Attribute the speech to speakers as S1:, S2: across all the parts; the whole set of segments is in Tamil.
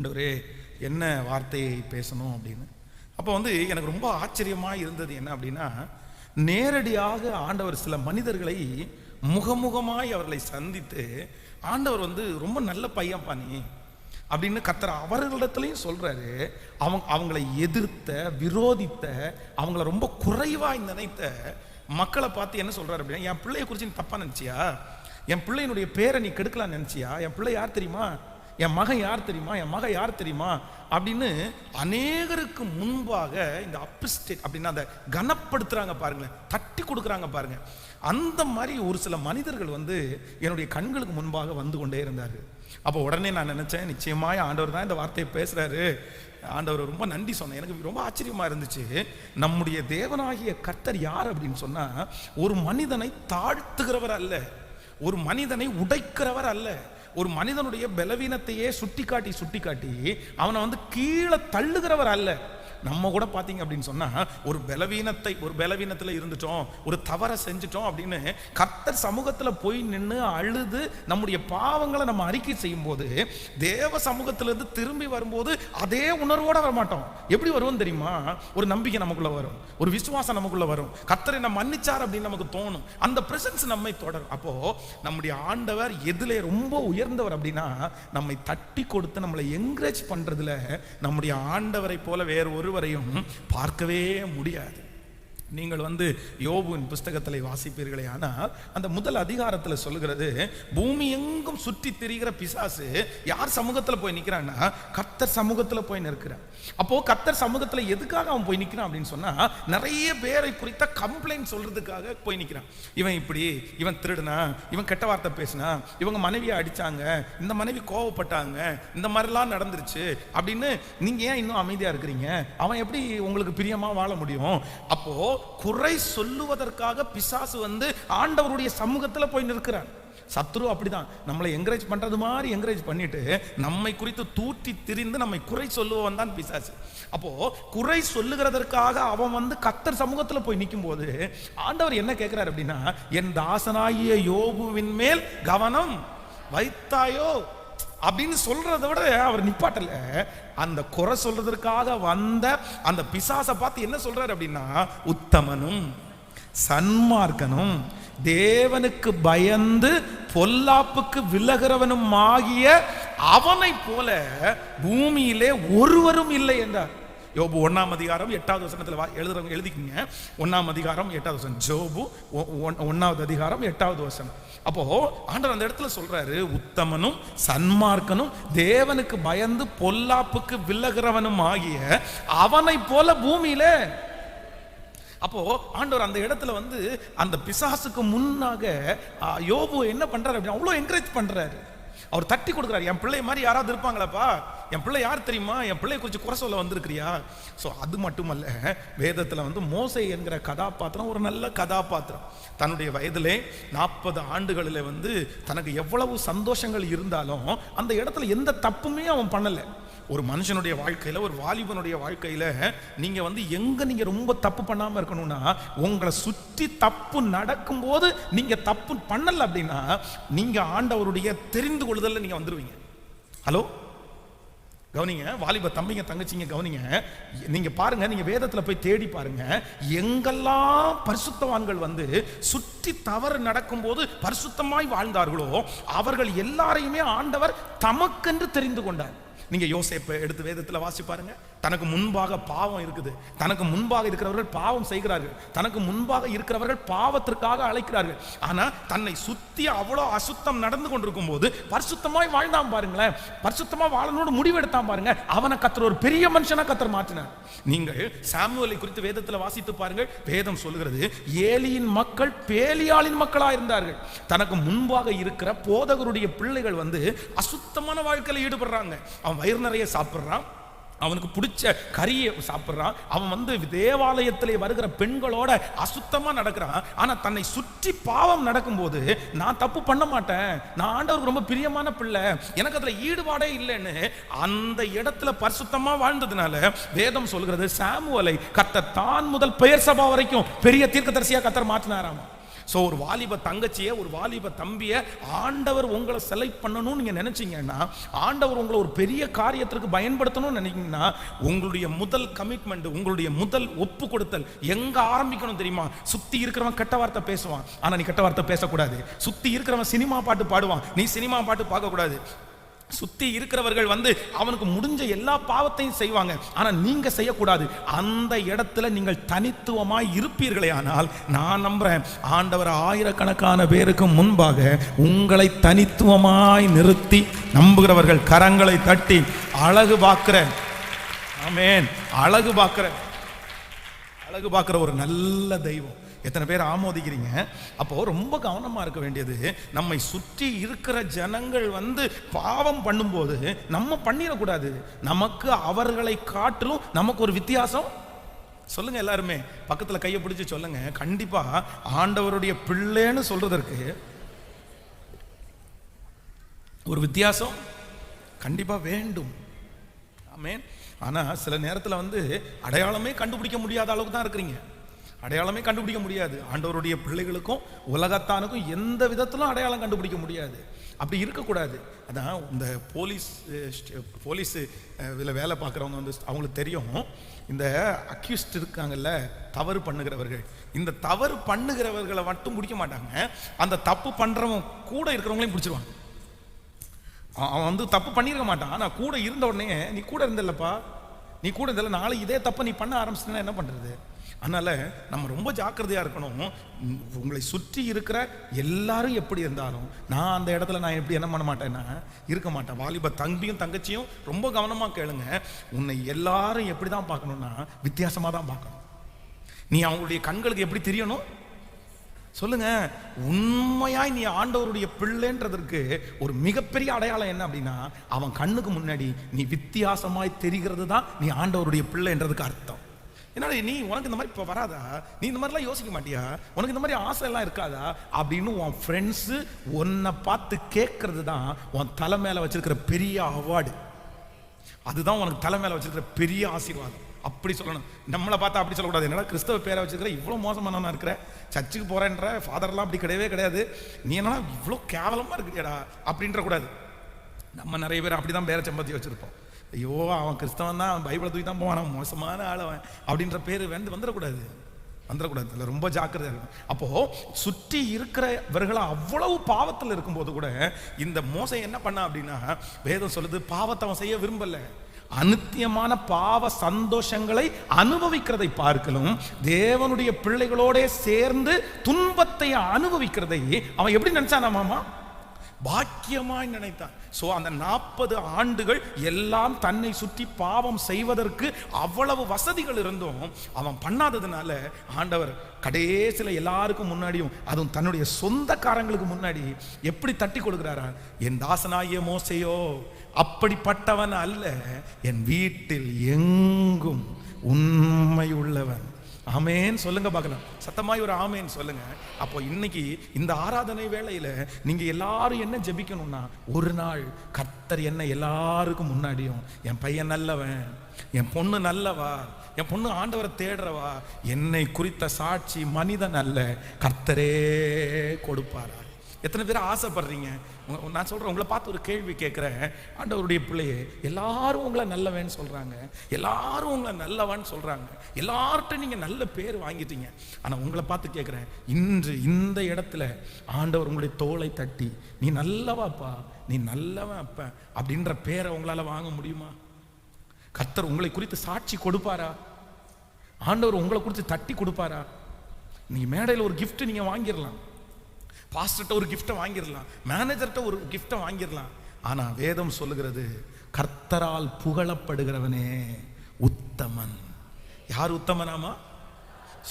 S1: ஆண்டவரே என்ன வார்த்தையை பேசணும் அப்படின்னு. அப்போ எனக்கு ரொம்ப ஆச்சரியமாக இருந்தது என்ன அப்படின்னா, நேரடியாக ஆண்டவர் சில மனிதர்களை முகமுகமாய் அவர்களை சந்தித்து, ஆண்டவர் ரொம்ப நல்ல பையன் பாணி அப்படின்னு கர்த்தர் அவர்களிடத்துலையும் சொல்றாரு. அவங்களை எதிர்த்த, விரோதித்த, அவங்கள ரொம்ப குறைவாய் நினைத்த மக்களை பார்த்து என்ன சொல்றாரு அப்படின்னா, என் பிள்ளைய குறித்து நீ தப்பா நினைச்சியா? என் பிள்ளையினுடைய பேரை நீ கெடுக்கலாம் நினைச்சியா? என் பிள்ளை யார் தெரியுமா? என் மகன் யார் தெரியுமா? என் மகன் யார் தெரியுமா? அப்படின்னு அநேகருக்கு முன்பாக இந்த அப்ரிஸ்டேட் அப்படின்னா அந்த கனப்படுத்துறாங்க பாருங்களேன், தட்டி கொடுக்குறாங்க பாருங்க. அந்த மாதிரி ஒரு சில மனிதர்கள் என்னுடைய கண்களுக்கு முன்பாக வந்து கொண்டே இருந்தாரு. அப்போ உடனே நான் நினைச்சேன், நிச்சயமாய் ஆண்டவர் தான் இந்த வார்த்தையை பேசுறாரு. ஆண்டவர் ரொம்ப நன்றி சொன்னேன். எனக்கு ரொம்ப ஆச்சரியமா இருந்துச்சு. நம்முடைய தேவனாகிய கர்த்தர் யார் அப்படின்னு சொன்னா, ஒரு மனிதனை தாழ்த்துகிறவர் அல்ல, ஒரு மனிதனை உடைக்கிறவர் அல்ல, ஒரு மனிதனுடைய பலவீனத்தையே சுட்டி காட்டி அவனை கீழே தள்ளுகிறவர் அல்ல. நம்ம கூட பார்த்தீங்க அப்படின்னு சொன்னா, ஒரு பலவீனத்தில் இருந்துட்டோம், ஒரு தவறை செஞ்சுட்டோம் அப்படின்னு கர்த்தர் சமூகத்தில் போய் நின்று அழுது நம்முடைய பாவங்களை நம்ம அறிக்கை செய்யும் போது, தேவ சமூகத்திலிருந்து திரும்பி வரும்போது அதே உணர்வோட வர மாட்டோம். எப்படி வருவோம் தெரியுமா? ஒரு நம்பிக்கை நமக்குள்ள வரும், ஒரு விசுவாசம் நமக்குள்ள வரும், கர்த்தரை நம்ம மன்னிச்சார் அப்படின்னு நமக்கு தோணும், அந்த பிரசன்ஸ் நம்மை தொடரும். அப்போ நம்முடைய ஆண்டவர் எதிலே ரொம்ப உயர்ந்தவர் அப்படின்னா, நம்மை தட்டி கொடுத்து நம்மளை என்கரேஜ் பண்றதுல நம்முடைய ஆண்டவரை போல வேறு ஒருவரையும் பார்க்கவே முடியாது. நீங்கள் யோபுவின் புஸ்தகத்தில் வாசிப்பீர்களே ஆனால், அந்த முதல் அதிகாரத்தில் சொல்லுகிறது, பூமி எங்கும் சுற்றி திரிகிற பிசாசு யார் சமூகத்தில் போய் நிற்கிறான்னா, கர்த்தர் சமூகத்தில் போய் நிற்கிறான். அப்போ கர்த்தர் சமூகத்தில் எதுக்காக அவன் போய் நிற்கிறான் அப்படின்னு சொன்னா, நிறைய பேரை குறித்த கம்ப்ளைண்ட் சொல்றதுக்காக போய் நிற்கிறான். இவன் இப்படி, இவன் திருடுனா, இவன் கெட்ட வார்த்தை பேசினா, இவங்க மனைவியை அடிச்சாங்க, இந்த மனைவி கோவப்பட்டாங்க, இந்த மாதிரிலாம் நடந்துருச்சு அப்படின்னு நீங்க ஏன் இன்னும் அமைதியா இருக்கிறீங்க? அவன் எப்படி உங்களுக்கு பிரியமா வாழ முடியும்? அப்போ குறை சொல்லுவதற்காக பிசாசு ஆண்டவருடைய சமூகத்தில் போய் நிற்கிறான். சத்ரு அப்படிதான் நம்மளை என்கரேஜ் பண்றது மாதிரி என்கரேஜ் பண்ணிட்டு நம்மை குறித்து தூற்றி திரிந்து நம்மை குறை சொல்லுவவன் தான் பிசாசு. அப்போ குறை சொல்லுகிறதற்காக அவன் கர்த்தர் சமூகத்தில் போய் நிற்கும் போது ஆண்டவர் என்ன கேட்கிறார் அப்படின்னா, என் தாசனாகிய யோபுவின் மேல் கவனம் வைத்தாயோ அப்படின்னு சொல்றதை விட அவர் நிப்பாட்டல. அந்த குறை சொல்றதற்காக வந்த அந்த பிசாசை பார்த்து என்ன சொல்றாரு அப்படின்னா, உத்தமனும் சன்மார்க்கனும் தேவனுக்கு பயந்து பொல்லாப்புக்கு விலகிறவனும் ஆகிய அவனை போல பூமியிலே ஒருவரும் இல்லை என்றார். யோபு 1ஆம் அதிகாரம் 8வது வசனத்தில் எழுதுறவங்க எழுதிக்கிங்க. 1ஆம் அதிகாரம் 8வது வசனம், யோபு 1வது அதிகாரம் 8வது வசனம். அப்போ ஆண்டவர் அந்த இடத்துல சொல்றாரு, உத்தமனும் சன்மார்க்கனும் தேவனுக்கு பயந்து பொல்லாப்புக்கு விலகிறவனும் ஆகிய அவனை போல பூமியில. அப்போ ஆண்டவர் அந்த இடத்துல அந்த பிசாசுக்கு முன்னாக யோபு என்ன பண்றாரு அப்படின்னா, அவ்வளோ என்கரேஜ் பண்றாரு. அவர் தட்டி கொடுக்குறாரு, என் பிள்ளை மாதிரி யாராவது இருப்பாங்களாப்பா? என் பிள்ளை யார் தெரியுமா? என் பிள்ளைய குறித்து குறை சொல்ல வந்திருக்கிறியா? ஸோ அது மட்டுமல்ல, வேதத்தில் மோசே என்கிற கதாபாத்திரம் ஒரு நல்ல கதாபாத்திரம். தன்னுடைய வயதிலே 40 ஆண்டுகளில் தனக்கு எவ்வளவு சந்தோஷங்கள் இருந்தாலும் அந்த இடத்துல எந்த தப்புமே அவன் பண்ணலை. ஒரு மனுஷனுடைய வாழ்க்கையில, ஒரு வாலிபனுடைய வாழ்க்கையில நீங்க எங்க நீங்க ரொம்ப தப்பு பண்ணாம இருக்கணும்னா, உங்களை சுற்றி தப்பு நடக்கும் போது நீங்க தப்பு பண்ணல அப்படின்னா நீங்க ஆண்டவருடைய தெரிந்து கொள்ளுதல்ல நீங்க வந்துருவீங்க. ஹலோ கவனிங்க, வாலிப தம்பிங்க தங்கச்சிங்க கவனிங்க, நீங்க பாருங்க, நீங்க வேதத்துல போய் தேடி பாருங்க, எங்கெல்லாம் பரிசுத்தவான்கள் சுற்றி தவறு நடக்கும் போது பரிசுத்தமாய் வாழ்ந்தார்களோ அவர்கள் எல்லாரையுமே ஆண்டவர் தமக்கென்று தெரிந்து கொண்டார். நீங்க யோசேப்பை எடுத்து வேதத்துல வாசி பாருங்க. தனக்கு முன்பாக பாவம் இருக்குது, தனக்கு முன்பாக இருக்கிறவர்கள் பாவம் செய்கிறார்கள், தனக்கு முன்பாக இருக்கிறவர்கள் பாவத்திற்காக அழைக்கிறார்கள். ஆனா தன்னை சுத்தி அவ்வளோ அசுத்தம் நடந்து கொண்டிருக்கும் போது பரிசுத்தமாய் வாழ்ந்தான் பாருங்களேன், பரிசுத்தமா வாழணும்னு முடிவெடுத்தான் பாருங்க. அவனை கர்த்தர் ஒரு பெரிய மனுஷனா கர்த்தர் மாற்றினார். நீங்கள் சாமுவேலை குறித்து வேதத்துல வாசித்து பாருங்கள். வேதம் சொல்லுகிறது, ஏலியின் மக்கள் பேலியாளின் மக்களா இருந்தார்கள். தனக்கு முன்பாக இருக்கிற போதகருடைய பிள்ளைகள் அசுத்தமான வாழ்க்கையில ஈடுபடுறாங்க. அவன் வயிறு நிறைய சாப்பிடுறான், அவனுக்கு பிடிச்ச கறியை சாப்பிட்றான், அவன் தேவாலயத்திலே வருகிற பெண்களோட அசுத்தமா நடக்கிறான். ஆனா தன்னை சுற்றி பாவம் நடக்கும்போது, நான் தப்பு பண்ண மாட்டேன், நான் ஆண்டவருக்கு ரொம்ப பிரியமான பிள்ளை, எனக்கு அதுல ஈடுபாடே இல்லைன்னு அந்த இடத்துல பரிசுத்தமா வாழ்ந்ததுனால வேதம் சொல்கிறது, சாமுவேலை கர்த்தர் தான் முதல் பெயர் சபா வரைக்கும் பெரிய தீர்க்கதரிசியா கர்த்தர் மாற்றினாராமா. ஸோ ஒரு வாலிப தங்கச்சியை, ஒரு வாலிப தம்பியை ஆண்டவர் உங்களை செலக்ட் பண்ணணும்னு நீங்கள் நினைச்சீங்கன்னா, ஆண்டவர் உங்களை ஒரு பெரிய காரியத்திற்கு பயன்படுத்தணும்னு நினைக்கிங்கன்னா, உங்களுடைய முதல் கமிட்மெண்ட், உங்களுடைய முதல் ஒப்பு கொடுத்தல் எங்க ஆரம்பிக்கணும் தெரியுமா? சுத்தி இருக்கிறவன் கெட்ட வார்த்தை பேசுவான், ஆனா நீ கெட்ட வார்த்தை பேசக்கூடாது. சுத்தி இருக்கிறவன் சினிமா பாட்டு பாடுவான், நீ சினிமா பாட்டு பார்க்க கூடாது. சுத்தி இருக்கிறவர்கள் அவனுக்கு முடிஞ்ச எல்லா பாவத்தையும் செய்வாங்க, ஆனா நீங்க செய்யக்கூடாது. அந்த இடத்துல நீங்கள் தனித்துவமாய் இருப்பீர்களே ஆனால், நான் நம்புறேன் ஆண்டவர் ஆயிரக்கணக்கான பேருக்கு முன்பாக உங்களை தனித்துவமாய் நிறுத்தி நம்புகிறவர்கள் கரங்களை தட்டி அழகு பார்க்கிற, ஆமென், அழகு பார்க்கிற ஒரு நல்ல தெய்வம். எத்தனை பேர் ஆமோதிக்கிறீங்க? அப்போ ரொம்ப கவனமா இருக்க வேண்டியது, நம்மை சுற்றி இருக்கிற ஜனங்கள் பாவம் பண்ணும்போது நம்ம பண்ணிடக்கூடாது. நமக்கு அவர்களை காட்டிலும் நமக்கு ஒரு வித்தியாசம். சொல்லுங்க எல்லாருமே, பக்கத்துல கையை பிடிச்சு சொல்லுங்க, கண்டிப்பா ஆண்டவருடைய பிள்ளைன்னு சொல்றதற்கு ஒரு வித்தியாசம் கண்டிப்பா வேண்டும். ஆமென். ஆனா சில நேரத்துல அடையாளமே கண்டுபிடிக்க முடியாத அளவுக்கு தான் இருக்கிறீங்க. அடையாளமே கண்டுபிடிக்க முடியாது. ஆண்டவருடைய பிள்ளைகளுக்கும் உலகத்தானுக்கும் எந்த விதத்திலும் அடையாளம் கண்டுபிடிக்க முடியாது. அப்படி இருக்கக்கூடாது. அதான் இந்த போலீஸ் இதில் வேலை பார்க்குறவங்க அவங்களுக்கு தெரியும், இந்த அக்யூஸ்ட் இருக்காங்கல்ல, தவறு பண்ணுகிறவர்கள், இந்த தவறு பண்ணுகிறவர்களை மட்டும் பிடிக்க மாட்டாங்க, அந்த தப்பு பண்ணுறவங்க கூட இருக்கிறவங்களையும் பிடிச்சிருவாங்க. அவன் தப்பு பண்ணியிருக்க மாட்டான், ஆனால் கூட இருந்த உடனே நீ கூட இருந்தல்லப்பா, நீ கூட இருந்தல, நாளை இதே தப்பை நீ பண்ண ஆரம்பிச்சிட்டா என்ன பண்ணுறது? அதனால நம்ம ரொம்ப ஜாக்கிரதையா இருக்கணும். உங்களை சுற்றி இருக்கிற எல்லாரும் எப்படி இருந்தாலும், நான் அந்த இடத்துல நான் எப்படி என்ன பண்ண மாட்டேன்னா இருக்க மாட்டேன். வாலிப தம்பியும் தங்கச்சியும் ரொம்ப கவனமா கேளுங்க, உன்னை எல்லாரும் எப்படிதான் பார்க்கணும்னா வித்தியாசமா தான் பார்க்கணும். நீ அவங்களுடைய கண்களுக்கு எப்படி தெரியணும் சொல்லுங்க? உண்மையாய் நீ ஆண்டவருடைய பிள்ளைன்றதற்கு ஒரு மிகப்பெரிய அடையாளம் என்ன அப்படின்னா, அவன் கண்ணுக்கு முன்னாடி நீ வித்தியாசமாய் தெரிகிறது தான் நீ ஆண்டவருடைய பிள்ளைன்றதுக்கு அர்த்தம். என்னடா நீ, உனக்கு இந்த மாதிரி இப்போ வராதா, நீ இந்த மாதிரிலாம் யோசிக்க மாட்டியா, உனக்கு இந்த மாதிரி ஆசை எல்லாம் இருக்காதா அப்படின்னு உன் ஃப்ரெண்ட்ஸு உன்னை பார்த்து கேட்கறது தான் உன் தலை மேலே வச்சிருக்கிற பெரிய அவார்டு. அதுதான் உனக்கு தலை மேலே வச்சிருக்கிற பெரிய ஆசீர்வாதம். அப்படி சொல்லணும். நம்மளை பார்த்தா அப்படி சொல்லக்கூடாது, என்னடா கிறிஸ்தவ பேரை வச்சிருக்கிற, இவ்வளோ மோசமானவனா இருக்கிற, சர்ச்சுக்கு போறேன்ற ஃபாதர்லாம் அப்படி கிடையவே கிடையாது, நீ என்னன்னா இவ்வளோ கேவலமாக இருக்கிறியடா அப்படின்ற கூடாது. நம்ம நிறைய பேர் அப்படிதான் பேரை சம்பத்தி வச்சிருப்போம். ஐயோ அவன் கிறிஸ்தவன் தான், அவன் பைபிளை தூக்கி தான் போவான், அவன் மோசமான ஆளவன் அப்படின்ற பேர் வந்துடக்கூடாது. இல்லை, ரொம்ப ஜாக்கிரதையா இருக்கணும். அப்போ சுற்றி இருக்கிறவர்கள் அவ்வளவு பாவத்தில் இருக்கும்போது கூட இந்த மோசம் என்ன பண்ணா அப்படின்னா, வேதம் சொல்லுது பாவத்தை அவன் செய்ய விரும்பல, அநித்தியமான பாவ சந்தோஷங்களை அனுபவிக்கிறதை பார்க்கலும் தேவனுடைய பிள்ளைகளோட சேர்ந்து துன்பத்தை அனுபவிக்கிறதை அவன் எப்படி நினைச்சானா மாமா? பாக்கியமாய் நினைத்தான். சோ அந்த 40 ஆண்டுகள் எல்லாம் தன்னை சுற்றி பாவம் செய்வதற்கு அவ்வளவு வசதிகள் இருந்தும் அவன் பண்ணாததுனால ஆண்டவர் கடைசியில் எல்லாருக்கும் முன்னாடியும், அதுவும் தன்னுடைய சொந்தக்காரங்களுக்கு முன்னாடி எப்படி தட்டி கொடுக்கிறாரா, என் தாசனாகிய மோசேயோ அப்படிப்பட்டவன் அல்ல, என் வீட்டில் எங்கும் உண்மை உள்ளவன். ஆமேன் சொல்லுங்க பார்க்கலாம், சத்தமாய் ஒரு ஆமேன் சொல்லுங்க. அப்போ இன்னைக்கு இந்த ஆராதனை வேளையில நீங்க எல்லாரும் என்ன ஜெபிக்கணும்னா, ஒரு நாள் கர்த்தர் என்ன எல்லாருக்கும் முன்னாடியும், என் பையன் நல்லவன், என் பொண்ணு நல்லவா, என் பொண்ணு ஆண்டவரை தேடுறவா, என்னை குறித்த சாட்சி மனிதன் அல்ல கர்த்தரே கொடுப்பாரா? எத்தனை பேர் ஆசைப்படுறீங்க? நான் சொல்றேன், உங்களை பார்த்து ஒரு கேள்வி கேட்கிறேன். ஆண்டவருடைய பிள்ளையே, எல்லாரும் உங்களை நல்லவன்னு சொல்றாங்க, எல்லாரும் உங்களை நல்லவன்னு சொல்றாங்க, எல்லார்ட்டும் நீங்க நல்ல பேர் வாங்கிட்டீங்க. ஆனா உங்களை பார்த்து கேட்கிறேன், இன்று இந்த இடத்துல ஆண்டவர் உங்களுடைய தோளை தட்டி நீ நல்லவாப்பா, நீ நல்லவன் அப்ப அப்படின்ற பேரை உங்களால வாங்க முடியுமா? கர்த்தர் உங்களை குறித்து சாட்சி கொடுப்பாரா? ஆண்டவர் உங்களை குறித்து தட்டி கொடுப்பாரா? நீங்க மேடையில் ஒரு கிஃப்ட் நீங்க வாங்கிடலாம், பாஸ்டர்ட்ட ஒரு கிஃப்ட்டை வாங்கிடலாம், மேனேஜர்கிட்ட ஒரு கிஃப்ட்டை வாங்கிடலாம். ஆனா வேதம் சொல்லுகிறது, கர்த்தரால் புகழப்படுகிறவனே உத்தமன். யார் உத்தமனாமா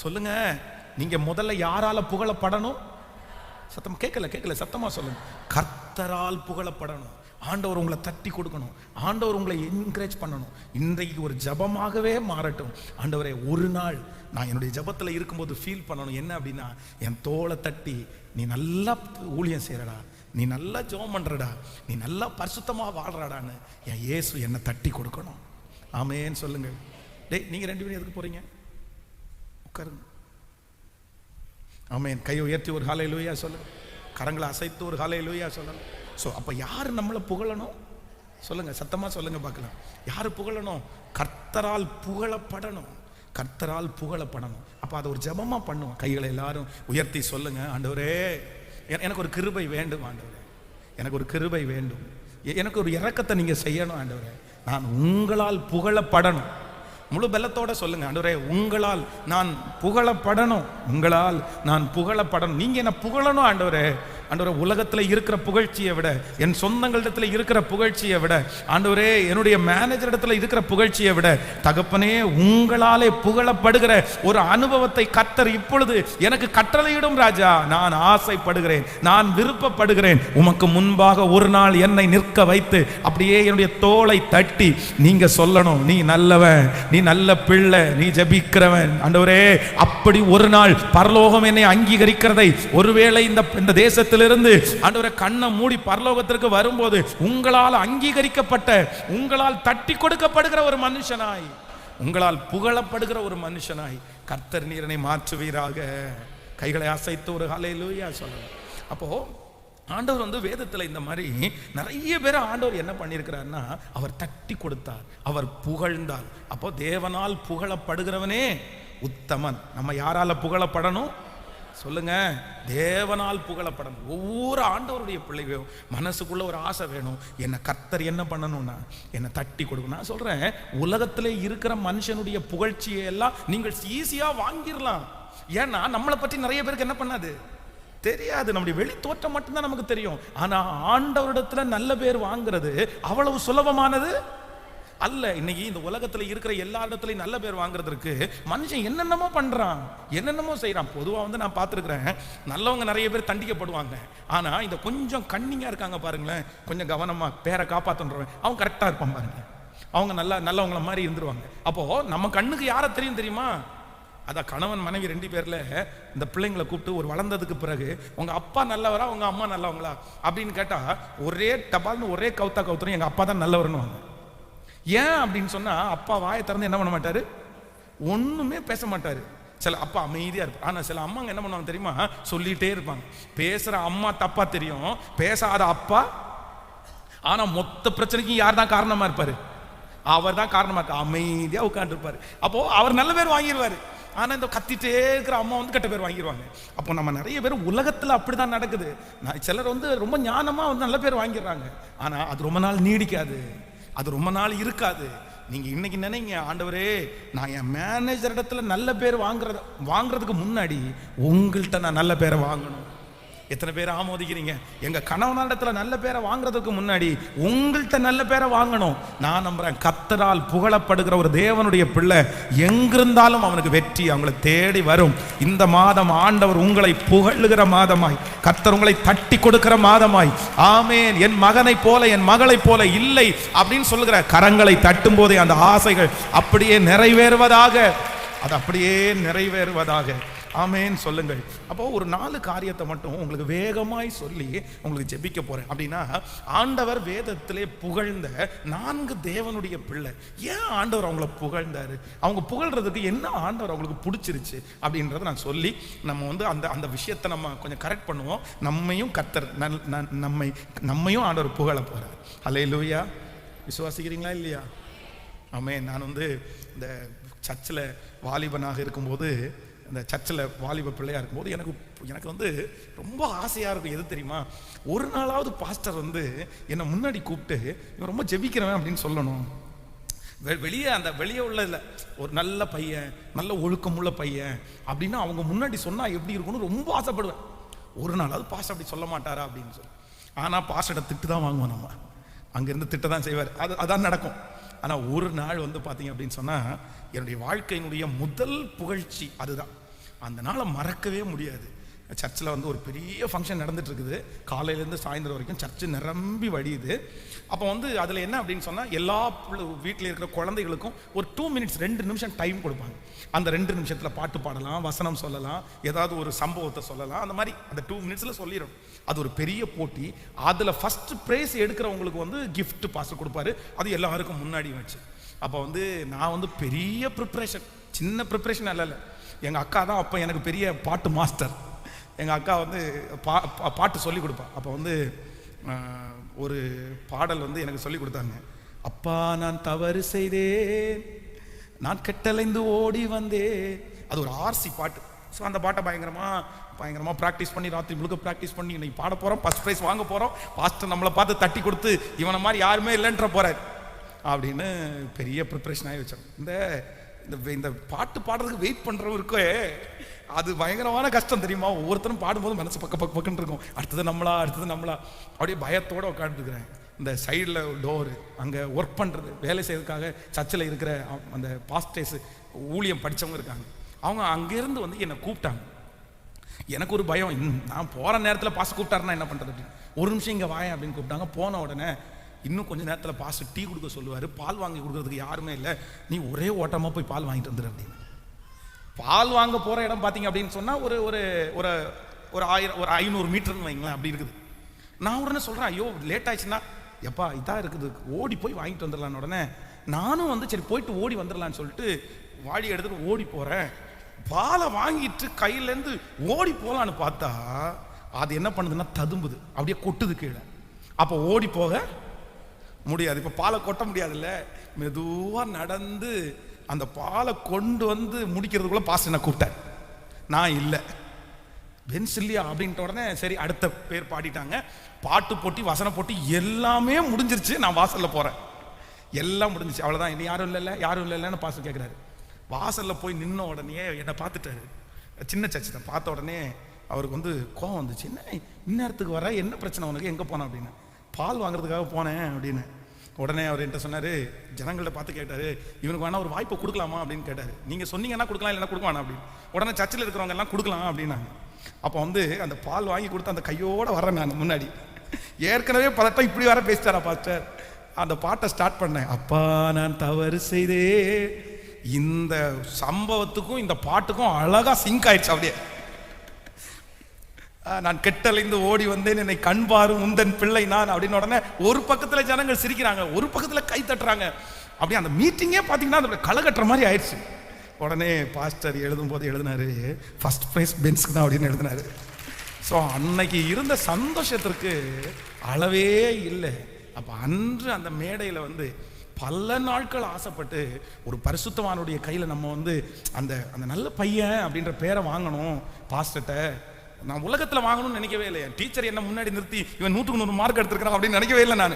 S1: சொல்லுங்க? நீங்க முதல்ல யாரால புகழப்படணும்? சத்தம் கேட்கல, சத்தமா சொல்லுங்க. கர்த்தரால் புகழப்படணும். ஆண்டவர் உங்களை தட்டி கொடுக்கணும், ஆண்டவர் உங்களை என்கரேஜ் பண்ணணும். இன்றைக்கு ஒரு ஜபமாகவே மாறட்டும். ஆண்டவரே, ஒரு நாள் நான் என்னுடைய ஜபத்தில் இருக்கும்போது ஃபீல் பண்ணணும், என்ன அப்படின்னா, என் தோளை தட்டி நீ நல்லா ஊழியம் செய்யறடா, நீ நல்லா ஜெபம் பண்றடா, நீ நல்லா பரிசுத்தமா வாழ்றடான்னு என் இயேசு என்னை தட்டி கொடுக்கணும். ஆமேன்னு சொல்லுங்க. டேய், நீங்க 2 பேரும் எதுக்கு போறீங்க? உட்காருங்க. ஆமென். கையை உயர்த்தி ஒரு ஹல்லேலூயா சொல்லுங்க. கரங்களை அசைத்து ஒரு ஹல்லேலூயா சொல்லணும். ஸோ அப்போ யார் நம்மளை புகழணும் சொல்லுங்க, சத்தமா சொல்லுங்க பார்க்கலாம். யார் புகழணும்? கர்த்தரால் புகழப்படணும். கர்த்தரால் புகழப்படணும். அப்போ அதை ஒரு ஜெபமா பண்ணுவோம். கைகளை எல்லாரும் உயர்த்தி சொல்லுங்க, ஆண்டவரே எனக்கு ஒரு கிருபை வேண்டும் ஆண்டவரே, எனக்கு ஒரு கிருபை வேண்டும், எனக்கு ஒரு இரக்கத்தை நீங்க செய்யணும் ஆண்டவரே, நான் உங்களால் புகழப்படணும். முழு பெல்லத்தோட சொல்லுங்க, ஆண்டவரே உங்களால் நான் புகழப்படணும், உங்களால் நான் புகழப்படணும். நீங்க என்ன புகழணும் ஆண்டவரே. ஆண்டவரே உலகத்தில் இருக்கிற புகழ்ச்சியை விட, என் சொந்தங்களிடத்தில் இருக்கிற புகழ்ச்சியை விட, ஆண்டவரே என்னுடைய மேனேஜர் இடத்துல இருக்கிற புகழ்ச்சியை விட, தகப்பனே உங்களாலே புகழப்படுகிற ஒரு அனுபவத்தை கர்த்தர் இப்பொழுது எனக்கு கட்டளையிடும் ராஜா. நான் ஆசைப்படுகிறேன், நான் விருப்பப்படுகிறேன். உமக்கு முன்பாக ஒரு நாள் என்னை நிற்க வைத்து அப்படியே என்னுடைய தோளை தட்டி நீங்க சொல்லணும், நீ நல்லவன், நீ நல்ல பிள்ளை, நீ ஜெபிக்கிறவன் ஆண்டவரே. அப்படி ஒரு நாள் பரலோகம் என்னை அங்கீகரிக்கிறதை, ஒருவேளை இந்த தேசத்திலிருந்து ஆண்டவரே கண்ணை மூடி பரலோகத்திற்கு வரும்போது உங்களால் அங்கீகரிக்கப்பட்ட, உங்களால் தட்டி கொடுக்கப்படுகிற ஒரு மனுஷனாய், உங்களால் புகழப்படுகிற ஒரு மனுஷனாய் கர்த்தர் நீரனை மாற்றுவீராக. கைகளை அசைத்து ஒரு ஹல்லேலூயா சொல்லணும். அப்போ ஆண்டவர் வேதத்தில் இந்த மாதிரி நிறைய பேர் ஆண்டவர் என்ன பண்ணியிருக்கிறார்னா, அவர் தட்டி கொடுத்தார், அவர் புகழ்ந்தார். அப்போ தேவனால் புகழப்படுகிறவனே உத்தமன். நம்ம யாரால புகழப்படணும் சொல்லுங்க? தேவனால் புகழப்படணும். ஒவ்வொரு ஆண்டவருடைய பிள்ளைகளும் மனசுக்குள்ள ஒரு ஆசை வேணும், என்ன கர்த்தர் என்ன பண்ணணும்னா என்ன தட்டி கொடுக்கணும். நான் சொல்றேன், உலகத்திலே இருக்கிற மனுஷனுடைய புகழ்ச்சியை எல்லாம் நீங்கள் ஈஸியா வாங்கிடலாம். ஏன்னா நம்மளை பற்றி நிறைய பேருக்கு என்ன பண்ணாது தெரியாது, நம்முடைய வெளி தோற்றம் மட்டும்தான் நமக்கு தெரியும். ஆனா ஆண்டவரிடத்துல நல்ல பேர் வாங்குறது அவ்வளவு சுலபமானது அல்ல. இன்னைக்கு இந்த உலகத்துல இருக்கிற எல்லா இடத்துலயும் நல்ல பேர் வாங்குறதுக்கு மனுஷன் என்னென்னமோ பண்றான், என்னென்னமோ செய்யறான். பொதுவா நான் பார்த்துருக்கிறேன், நல்லவங்க நிறைய பேர் தண்டிக்கப்படுவாங்க. ஆனா இந்த கொஞ்சம் கண்ணிங்கா இருக்காங்க பாருங்களேன், கொஞ்சம் கவனமா பேரை காப்பாத்துறவன் அவன் கரெக்டா இருப்பான் பாருங்க, அவங்க நல்லவங்கள மாதிரி இருந்துருவாங்க. அப்போ நம்ம கண்ணுக்கு யாரை தெரியும் தெரியுமா? அதான் கணவன் மனைவி 2 பேர்ல இந்த பிள்ளைங்களை கூப்பிட்டு ஒரு வளர்ந்ததுக்கு பிறகு உங்க அப்பா நல்லவரா உங்க அம்மா நல்லவங்களா அப்படின்னு கேட்டா ஒரே டபால்னு ஒரே கவுத்துறோம், எங்க அப்பா தான் நல்லவர்னு. ஏன் அப்படின்னு சொன்னா, அப்பா வாயை திறந்து என்ன பண்ண மாட்டாரு, ஒண்ணுமே பேச மாட்டாரு. சில அப்பா அமைதியா இருப்பார். ஆனா சில அம்மாங்க என்ன பண்ணுவாங்க தெரியுமா, சொல்லிட்டே இருப்பாங்க. பேசுற அம்மா தப்பா தெரியும், பேசாத அப்பா ஆனா மொத்த பிரச்சனைக்கு யார் தான் காரணமா இருப்பாரு, அவர் தான் காரணமா இருக்க. அமைதியா உட்கார்ந்து இருப்பாரு. அப்போ அவர் நல்ல பேர் வாங்கிடுவாரு. ஆனா இந்த கத்திட்டே இருக்கிற அம்மா கெட்ட பேர் வாங்கிடுவாங்க. அப்போ நம்ம நிறைய பேர் உலகத்துல அப்படிதான் நடக்குது. சிலர் ரொம்ப ஞானமா நல்ல பேர் வாங்கிடுறாங்க. ஆனா அது ரொம்ப நாள் நீடிக்காது, அது ரொம்ப நாள் இருக்காது. நீங்க இன்னைக்கு நினைங்க, ஆண்டவரே நான் என் மேனேஜர் இடத்துல நல்ல பேர் வாங்குறதுக்கு முன்னாடி உங்கள்கிட்ட நான் நல்ல பேரை வாங்கணும். எத்தனை பேர் ஆமோதிக்கிறீங்க? எங்க கணவனிடத்துல நல்ல பேரை வாங்குறதுக்கு முன்னாடி உங்கள்கிட்ட நல்ல பேரை வாங்கணும். நான் நம்புறேன், கர்த்தரால் புகழப்படுகிற ஒரு தேவனுடைய பிள்ளை எங்கிருந்தாலும் அவனுக்கு வெற்றி அவங்களை தேடி வரும். இந்த மாதம் ஆண்டவர் உங்களை புகழுகிற மாதமாய், கர்த்தர் உங்களை தட்டி கொடுக்கிற மாதமாய், ஆமேன். என் மகனை போல என் மகளை போல இல்லை அப்படின்னு சொல்லுகிற கரங்களை தட்டும் போதே அந்த ஆசைகள் அப்படியே நிறைவேறுவதாக, அது அப்படியே நிறைவேறுவதாக. ஆமேன் சொல்லுங்கள். அப்போ ஒரு 4 காரியத்தை மட்டும் உங்களுக்கு வேகமாய் சொல்லி உங்களுக்கு ஜெபிக்க போறேன். அப்படின்னா, ஆண்டவர் வேதத்திலே புகழ்ந்த 4 தேவனுடைய பிள்ளை. ஏன் ஆண்டவர் அவங்கள புகழ்ந்தாரு, அவங்க புகழ்றதுக்கு என்ன ஆண்டவர் அவங்களுக்கு பிடிச்சிருச்சு அப்படின்றத நான் சொல்லி நம்ம அந்த விஷயத்தை நம்ம கொஞ்சம் கரெக்ட் பண்ணுவோம். நம்மையும் கர்த்தர் நம்மையும் ஆண்டவர் புகழ போறார். ஹல்லேலூயா. விசுவாசிக்கிறீங்களா இல்லையா? ஆமேன். நான் இந்த சர்ச்சில் வாலிபனாக இருக்கும்போது, இந்த சர்ச்சில் வாலிப பிள்ளையா இருக்கும்போது எனக்கு ரொம்ப ஆசையா இருக்கும். எது தெரியுமா? ஒரு நாளாவது பாஸ்டர் என்னை முன்னாடி கூப்பிட்டு இவன் ரொம்ப ஜெபிக்கிறவன் அப்படின்னு சொல்லணும். வெளியே உள்ள ஒரு நல்ல பையன், நல்ல ஒழுக்கமுள்ள பையன் அப்படின்னு அவங்க முன்னாடி சொன்னா எப்படி இருக்கும்னு ரொம்ப ஆசைப்படுவேன். ஒரு நாளாவது பாஸ்டர் அப்படி சொல்ல மாட்டாரா அப்படின்னு சொல்லி. ஆனா பாஸ்டர்கிட்ட திட்டு தான் வாங்குவோம். நம்ம அங்கிருந்து திட்ட தான் செய்வார். அதான் நடக்கும். ஆனால் ஒரு நாள் பார்த்தீங்க அப்படின்னு சொன்னால், என்னுடைய வாழ்க்கையினுடைய முதல் புகழ்ச்சி அதுதான். அந்த நாளை மறக்கவே முடியாது. சர்ச்சில் ஒரு பெரிய ஃபங்க்ஷன் நடந்துட்டு இருக்குது. காலையிலேருந்து சாயந்தரம் வரைக்கும் சர்ச்சு நிரம்பி வடியுது. அப்போ அதில் என்ன அப்படின்னு சொன்னால், எல்லா வீட்டில் இருக்கிற குழந்தைகளுக்கும் ஒரு 2 மினிட்ஸ் 2 நிமிஷம் டைம் கொடுப்பாங்க. அந்த 2 நிமிஷத்தில் பாட்டு பாடலாம், வசனம் சொல்லலாம், ஏதாவது ஒரு சம்பவத்தை சொல்லலாம். அந்த மாதிரி அந்த 2 மினிட்ஸில் சொல்லிடும். அது ஒரு பெரிய போட்டி. அதில் ஃபர்ஸ்ட் ப்ரைஸ் எடுக்கிறவங்களுக்கு கிஃப்ட் பாஸ்டர் கொடுப்பாரு. அது எல்லாருக்கும் முன்னாடி வச்சு. அப்போ நான் பெரிய ப்ரிப்ரேஷன், சின்ன ப்ரிப்ரேஷன் அல்ல. எங்கள் அக்கா தான் அப்போ எனக்கு பெரிய பாட்டு மாஸ்டர். எங்கள் அக்கா வந்து பாட்டு சொல்லி கொடுப்பா. அப்போ வந்து ஒரு பாடல் வந்து எனக்கு சொல்லி கொடுத்தாங்க. அப்பா நான் தவறு செய்தேன், நான் கெட்டலைந்து ஓடி வந்தேன். அது ஒரு ஆர்சி பாட்டு. ஸோ அந்த பாட்டை பயங்கரமாக ப்ராக்டிஸ் பண்ணி ராத்திரி முழுக்க ப்ராக்டிஸ் பண்ணி இன்னைக்கு பாட போகிறோம், ஃபர்ஸ்ட் ப்ரைஸ் வாங்க போகிறோம், பாஸ்டர் நம்மளை பார்த்து தட்டி கொடுத்து இவனை மாதிரி யாருமே இல்லைன்ற போகிறார் அப்படின்னு பெரிய ப்ரிப்ரேஷன் ஆகி வச்சோம். இந்த பாட்டு பாடுறதுக்கு வெயிட் பண்ணுறவருக்கே அது பயங்கரமான கஷ்டம் தெரியுமா? ஒவ்வொருத்தரும் பாடும்போது மனசு பக்கன்னு இருக்கும். அடுத்தது நம்மளா அப்படியே பயத்தோடு உட்காந்துருக்குறேன். இந்த சைடில் டோரு அங்கே ஒர்க் பண்ணுறது, வேலை செய்யறதுக்காக சர்ச்சில் இருக்கிற அந்த பாஸ்டர்ஸ் ஊழியம் படித்தவங்க இருக்காங்க. அவங்க அங்கேருந்து வந்து என்னை கூப்பிட்டாங்க. எனக்கு ஒரு பயம், நான் போகிற நேரத்தில் பாஸ் கூப்பிட்டாருன்னா என்ன பண்ணுறது அப்படின்னு. ஒரு நிமிஷம் இங்கே வாயேன் அப்படின்னு கூப்பிட்டாங்க. போன உடனே இன்னும் கொஞ்சம் நேரத்தில் பாஸ் டீ கொடுக்க சொல்லுவார், பால் வாங்கி கொடுக்குறதுக்கு யாருமே இல்லை, நீ ஒரே ஓட்டமாக போய் பால் வாங்கிட்டு வந்துடு அப்படின்னு. பால் வாங்க போகிற இடம் பார்த்தீங்க அப்படின்னு சொன்னால் ஒரு ஒரு ஒரு ஒரு 500 மீட்டர்னு வைங்களேன், அப்படி இருக்குது. நான் உடனே சொல்கிறேன், ஐயோ லேட் ஆயிடுச்சுன்னா, எப்பா இதாக இருக்குது, ஓடி போய் வாங்கிட்டு வந்துடலான்னு. உடனே நானும் வந்து சரி போயிட்டு ஓடி வந்துடலான்னு சொல்லிட்டு வாடி எடுத்துட்டு ஓடி போகிறேன். பாலை வாங்கிட்டு கையிலேருந்து ஓடி போகலான்னு பார்த்தா அது என்ன பண்ணுதுன்னா ததும்புது, அப்படியே கொட்டுது கீழே. அப்போ ஓடி போக முடியாது, இப்போ பாலை கொட்ட முடியாதுல்ல. மெதுவாக நடந்து அந்த பாலை கொண்டு வந்து முடிக்கிறதுக்குள்ள பாஸ் என்ன கூப்பிட்டேன். நான் இல்லை, பென்ஸ் இல்லையா அப்படின்ட்ட உடனே சரி அடுத்த பேர் பாடிட்டாங்க. பாட்டு போட்டி வசன போட்டி எல்லாமே முடிஞ்சிருச்சு. நான் வாசலில் போகிறேன், எல்லாம் முடிஞ்சிச்சு, அவ்வளோதான். இனி யாரும் இல்லைன்னு பாஸ்டர் கேட்குறாரு. வாசலில் போய் நின்ன உடனே என்னை பார்த்துட்டாரு. சின்ன சர்ச்சு தான். பார்த்த உடனே அவருக்கு வந்து கோவம் வந்துச்சு. என்ன இந்நேரத்துக்கு வர, என்ன பிரச்சனை உனக்கு, எங்கே போனேன் அப்படின்னு. பால் வாங்குறதுக்காக போனேன் அப்படின்னு. உடனே அவர் என்கிட்ட சொன்னார், ஜனங்கள்ட்ட பார்த்து கேட்டார், இவனுக்கு வேணா ஒரு வாய்ப்பை கொடுக்கலாமா அப்படின்னு கேட்டார். நீங்கள் சொன்னீங்கன்னா கொடுக்கலாம், இல்லைன்னா கொடுக்க வேணாம் அப்படின்னு. உடனே சர்ச்சில் இருக்கிறவங்க எல்லாம் கொடுக்கலாம் அப்படின்னாங்க. அப்போ வந்து அந்த பால் வாங்கி கொடுத்து அந்த கையோடு வரேன் நான் முன்னாடி. ஏற்கனவே பதட்டம் இப்படி வர பேசிட்டாரா பாஸ்டர். அந்த பாட்டை ஸ்டார்ட் பண்ணேன். அப்பா நான் தவறு செய்தே. இந்த சம்பவத்துக்கும் இந்த பாட்டுக்கும் அழகா சிங்க் ஆயிடுச்சு. அப்படியே நான் கெட்டலைந்து ஓடி வந்தேன், என்னை கண்பாரும் உந்தன் பிள்ளை நான் அப்படின்னு. உடனே ஒரு பக்கத்தில் ஜனங்கள் சிரிக்கிறாங்க, ஒரு பக்கத்தில் கை தட்டுறாங்க. அப்படியே அந்த மீட்டிங்கே பார்த்தீங்கன்னா அந்த களை கட்டுற மாதிரி ஆயிடுச்சு. உடனே பாஸ்டர் எழுதும்போது எழுதினாரு, ஃபர்ஸ்ட் ப்ரைஸ் பென்ஸ்க்கு தான் அப்படின்னு எழுதினாரு. ஸோ அன்னைக்கு இருந்த சந்தோஷத்திற்கு அளவே இல்லை. அப்போ அன்று அந்த மேடையில் வந்து பல நாட்கள் ஆசைப்பட்டு ஒரு பரிசுத்தவானுடைய கையில் நம்ம வந்து அந்த அந்த நல்ல பையன் அப்படின்ற பேரை வாங்கணும். பாஸ்டர்கிட்ட நான் உலகத்தில் வாங்கணும்னு நினைக்கவே இல்லை. டீச்சர் என்ன முன்னாடி நிறுத்தி இவன் 100க்கு 100 மார்க் எடுத்துருக்கிறான் அப்படின்னு நினைக்கவே இல்லை. நான்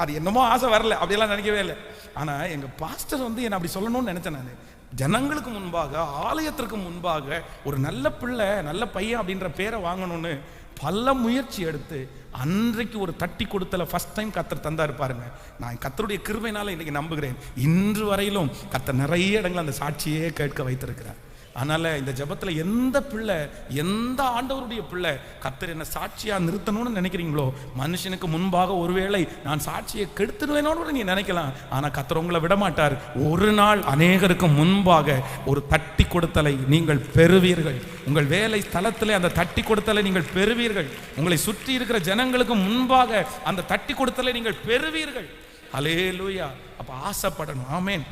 S1: அது என்னமோ ஆசை வரல, அப்படியெல்லாம் நினைக்கவே இல்லை. ஆனால் எங்கள் பாஸ்டர் வந்து என்னை அப்படி சொல்லணும்னு நினச்சேன். நான் ஜனங்களுக்கு முன்பாக, ஆலயத்திற்கு முன்பாக ஒரு நல்ல பிள்ளை, நல்ல பையன் அப்படின்ற பேரை வாங்கணும்னு பல முயற்சி எடுத்து அன்றைக்கு ஒரு தட்டி கொடுத்தல ஃபர்ஸ்ட் டைம் கர்த்தர் தந்தாரு பாருங்க. நான் கர்த்தருடைய கிருபையினால இன்னைக்கு நம்புகிறேன், இன்று வரையிலும் கர்த்தர் நிறைய இடங்கள் அந்த சாட்சியே கேட்க வைத்திருக்கிறார். அதனால இந்த ஜெபத்துல எந்த பிள்ளை, எந்த ஆண்டவருடைய பிள்ளை கர்த்தர் என்ன சாட்சியா நிறுத்தணும்னு நினைக்கிறீங்களோ, மனுஷனுக்கு முன்பாக ஒருவேளை நான் சாட்சியை கெடுத்துடுவேனோடு நீ நினைக்கலாம். ஆனா கர்த்தர் உங்களை விடமாட்டார். ஒரு நாள் அநேகருக்கு முன்பாக ஒரு தட்டி கொடுத்தலை நீங்கள் பெறுவீர்கள். உங்கள் வேலை ஸ்தலத்திலே அந்த தட்டி கொடுத்தலை நீங்கள் பெறுவீர்கள். உங்களை சுற்றி இருக்கிற ஜனங்களுக்கு முன்பாக அந்த தட்டி கொடுத்தலை நீங்கள் பெறுவீர்கள். அல்லேலூயா. அப்ப ஆசைப்படணும். ஆமென்.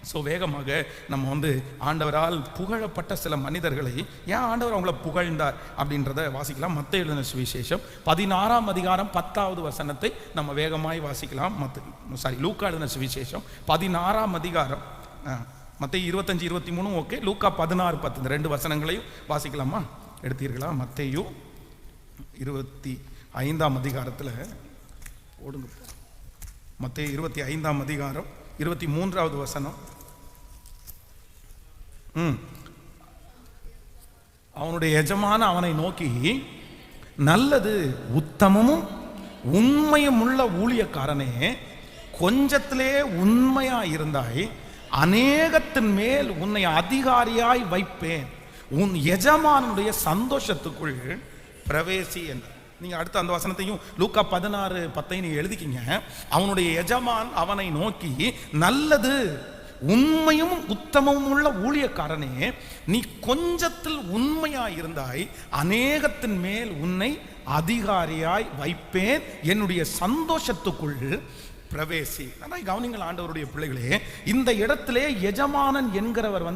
S1: ஸோ வேகமாக நம்ம வந்து ஆண்டவரால் புகழப்பட்ட சில மனிதர்களை ஏன் ஆண்டவர் அவங்கள புகழ்ந்தார் அப்படின்றத வாசிக்கலாம். மத்தேயு எழுதின சுவிசேஷம் 16ஆம் அதிகாரம் 10வது வசனத்தை நம்ம வேகமாய் வாசிக்கலாம். லூக்கா எழுதின சுவிசேஷம் 16ஆம் அதிகாரம், மத்தேயு 25, 23 ஓகே, லூக்கா 16, 10 இந்த 2 வசனங்களையும் வாசிக்கலாமா? எடுத்தீர்களா? மத்தேயு 25ஆம் அதிகாரத்தில் ஓடுங்க. மத்தேயு 25ஆம் அதிகாரம் 23வது வசனம். அவனுடைய எஜமான அவனை நோக்கி, நல்லது உத்தமமும் உண்மையும் உள்ள ஊழியக்காரனே, கொஞ்சத்திலே உண்மையா இருந்தாய், அநேகத்தின் மேல் உன்னை அதிகாரியாய் வைப்பேன், உன் எஜமானுடைய சந்தோஷத்துக்குள் பிரவேசி என்றார். நீங்க அடுத்த அந்த வசனத்தையும் லூக்கா 16, 10 நீங்க எழுதிக்கிங்க. அவனுடைய எஜமான் அவனை நோக்கி, நல்லது உண்மையும் உத்தமமும் உள்ள ஊழியக்காரனே, நீ கொஞ்சத்தில் உண்மையாய் இருந்தாய், அநேகத்தின் மேல் உன்னை அதிகாரியாய் வைப்பேன், என்னுடைய சந்தோஷத்துக்குள் பிரவேசி. ஆனால் கவனிங்கள் ஆண்டவருடைய பிள்ளைகளே, இந்த இடத்திலே எஜமானன் என்கிறவர்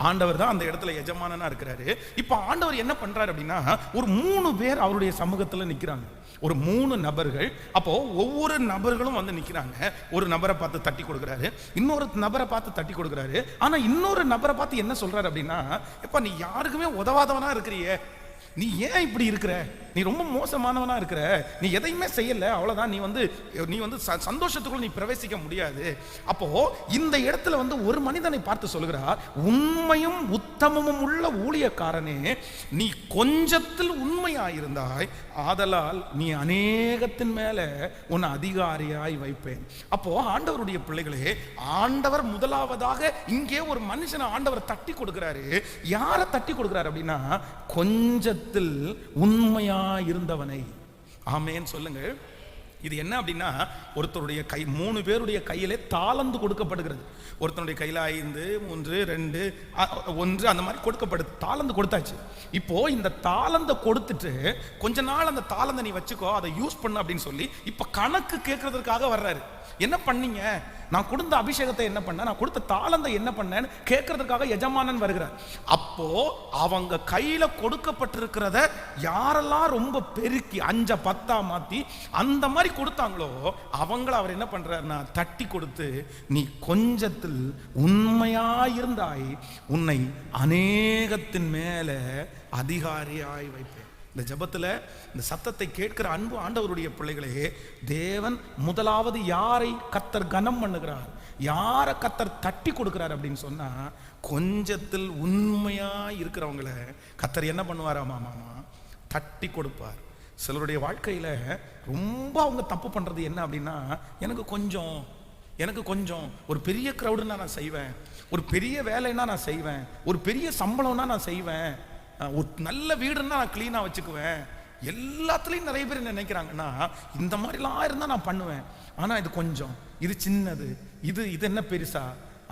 S1: ஆண்டவர் தான் அந்த இடத்துல எஜமானனா இருக்கிறாரு. இப்ப ஆண்டவர் என்ன பண்றாரு அப்படின்னா, ஒரு 3 பேர் அவருடைய சமூகத்துல நிக்கிறாங்க. ஒரு 3 நபர்கள். அப்போ ஒவ்வொரு நபர்களும் வந்து நிக்கிறாங்க. ஒரு நபரை பார்த்து தட்டி கொடுக்கிறாரு, இன்னொரு நபரை பார்த்து தட்டி கொடுக்கிறாரு. ஆனா இன்னொரு நபரை பார்த்து என்ன சொல்றாரு அப்படின்னா, எப்ப நீ யாருக்குமே உதவாதவனா இருக்கிறியே, நீ ஏன் இப்படி இருக்கிற, நீ ரொம்ப மோசமானவனா இருக்கிற, நீ எதையுமே செய்யல, அவ்வளவுதான், நீ வந்து சந்தோஷத்துக்குள்ள நீ பிரவேசிக்க முடியாது. அப்போ இந்த இடத்துல வந்து ஒரு மனிதனை பார்த்து சொல்கிறார், உண்மையும் உத்தமமும் உள்ள ஊழியக்காரனே, நீ கொஞ்சத்தில் உண்மையாயிருந்தாய், ஆதலால் நீ அநேகத்தின் மேல உன்னை அதிகாரியாய் வைப்பேன். அப்போ ஆண்டவருடைய பிள்ளைகளே, ஆண்டவர் முதலாவதாக இங்கே ஒரு மனுஷனை ஆண்டவர் தட்டி கொடுக்கிறாரு. யாரை தட்டி கொடுக்கிறார் அப்படின்னா, கொஞ்சத்தில் உண்மையா இருந்தவனை. ஆமென் சொல்லுங்க. இது என்ன அப்படின்னா, ஒருத்தருடைய கை 3 பேருடைய கையிலே தாளந்து கொடுக்கப்படுகிறது. ஒருத்தனுடைய கையில 5, 3, 2, 1 அந்த மாதிரி கொடுக்கப்படுது. தாளந்து கொடுத்தாச்சு. இப்போ இந்த தாளந்தை கொடுத்துட்டு கொஞ்ச நாள் அந்த தாளந்தை நீ வச்சுக்கோ, அதை யூஸ் பண்ணு அப்படின்னு சொல்லி இப்ப கணக்கு கேட்கறதுக்காக வர்றாரு. என்ன பண்ணீங்க, நான் கொடுத்த அபிஷேகத்தை என்ன பண்ண, நான் கொடுத்த தாளந்தை என்ன பண்ணேன்னு கேட்கறதுக்காக எஜமானன் வருகிறார். அப்போ அவங்க கையில கொடுக்கப்பட்டிருக்கிறத யாரெல்லாம் ரொம்ப பெருக்கி 5 10 மாத்தி அந்த மாதிரி கொடுத்தாங்களோ அவங்கள அவர் என்ன பண்றாருன்னா தட்டி கொடுத்து, நீ கொஞ்சத்தில் உண்மையாயிருந்தாய், உன்னை அநேகத்தின் மேல அதிகாரியாய் வைப்பேன். இந்த ஜெபத்துல இந்த சத்தத்தை கேட்கிற அன்பு ஆண்டவருடைய பிள்ளைகளே, தேவன் முதலாவது யாரை கர்த்தர் கனம் பண்ணுகிறார், யாரை கர்த்தர் தட்டி கொடுக்கிறார் அப்படின்னு சொன்னா, கொஞ்சத்தில் உண்மையா இருக்கிறவங்கள கர்த்தர் என்ன பண்ணுவாராமா, தட்டி கொடுப்பார். சிலருடைய வாழ்க்கையில ரொம்ப அவங்க தப்பு பண்றது என்ன அப்படின்னா, எனக்கு கொஞ்சம் ஒரு பெரிய கிரௌடுன்னா நான் செய்வேன், ஒரு பெரிய வேலைன்னா நான் செய்வேன், ஒரு பெரிய சம்பளம்னா நான் செய்வேன், ஒரு நல்ல வீடுன்னா நான் கிளீனா வச்சுக்குவேன். எல்லாத்துலயும் நிறைய பேர் நினைக்கிறாங்கன்னா, இந்த மாதிரிலாம் இருந்தா நான் பண்ணுவேன், ஆனா இது கொஞ்சம், இது சின்னது, இது என்ன பெருசா.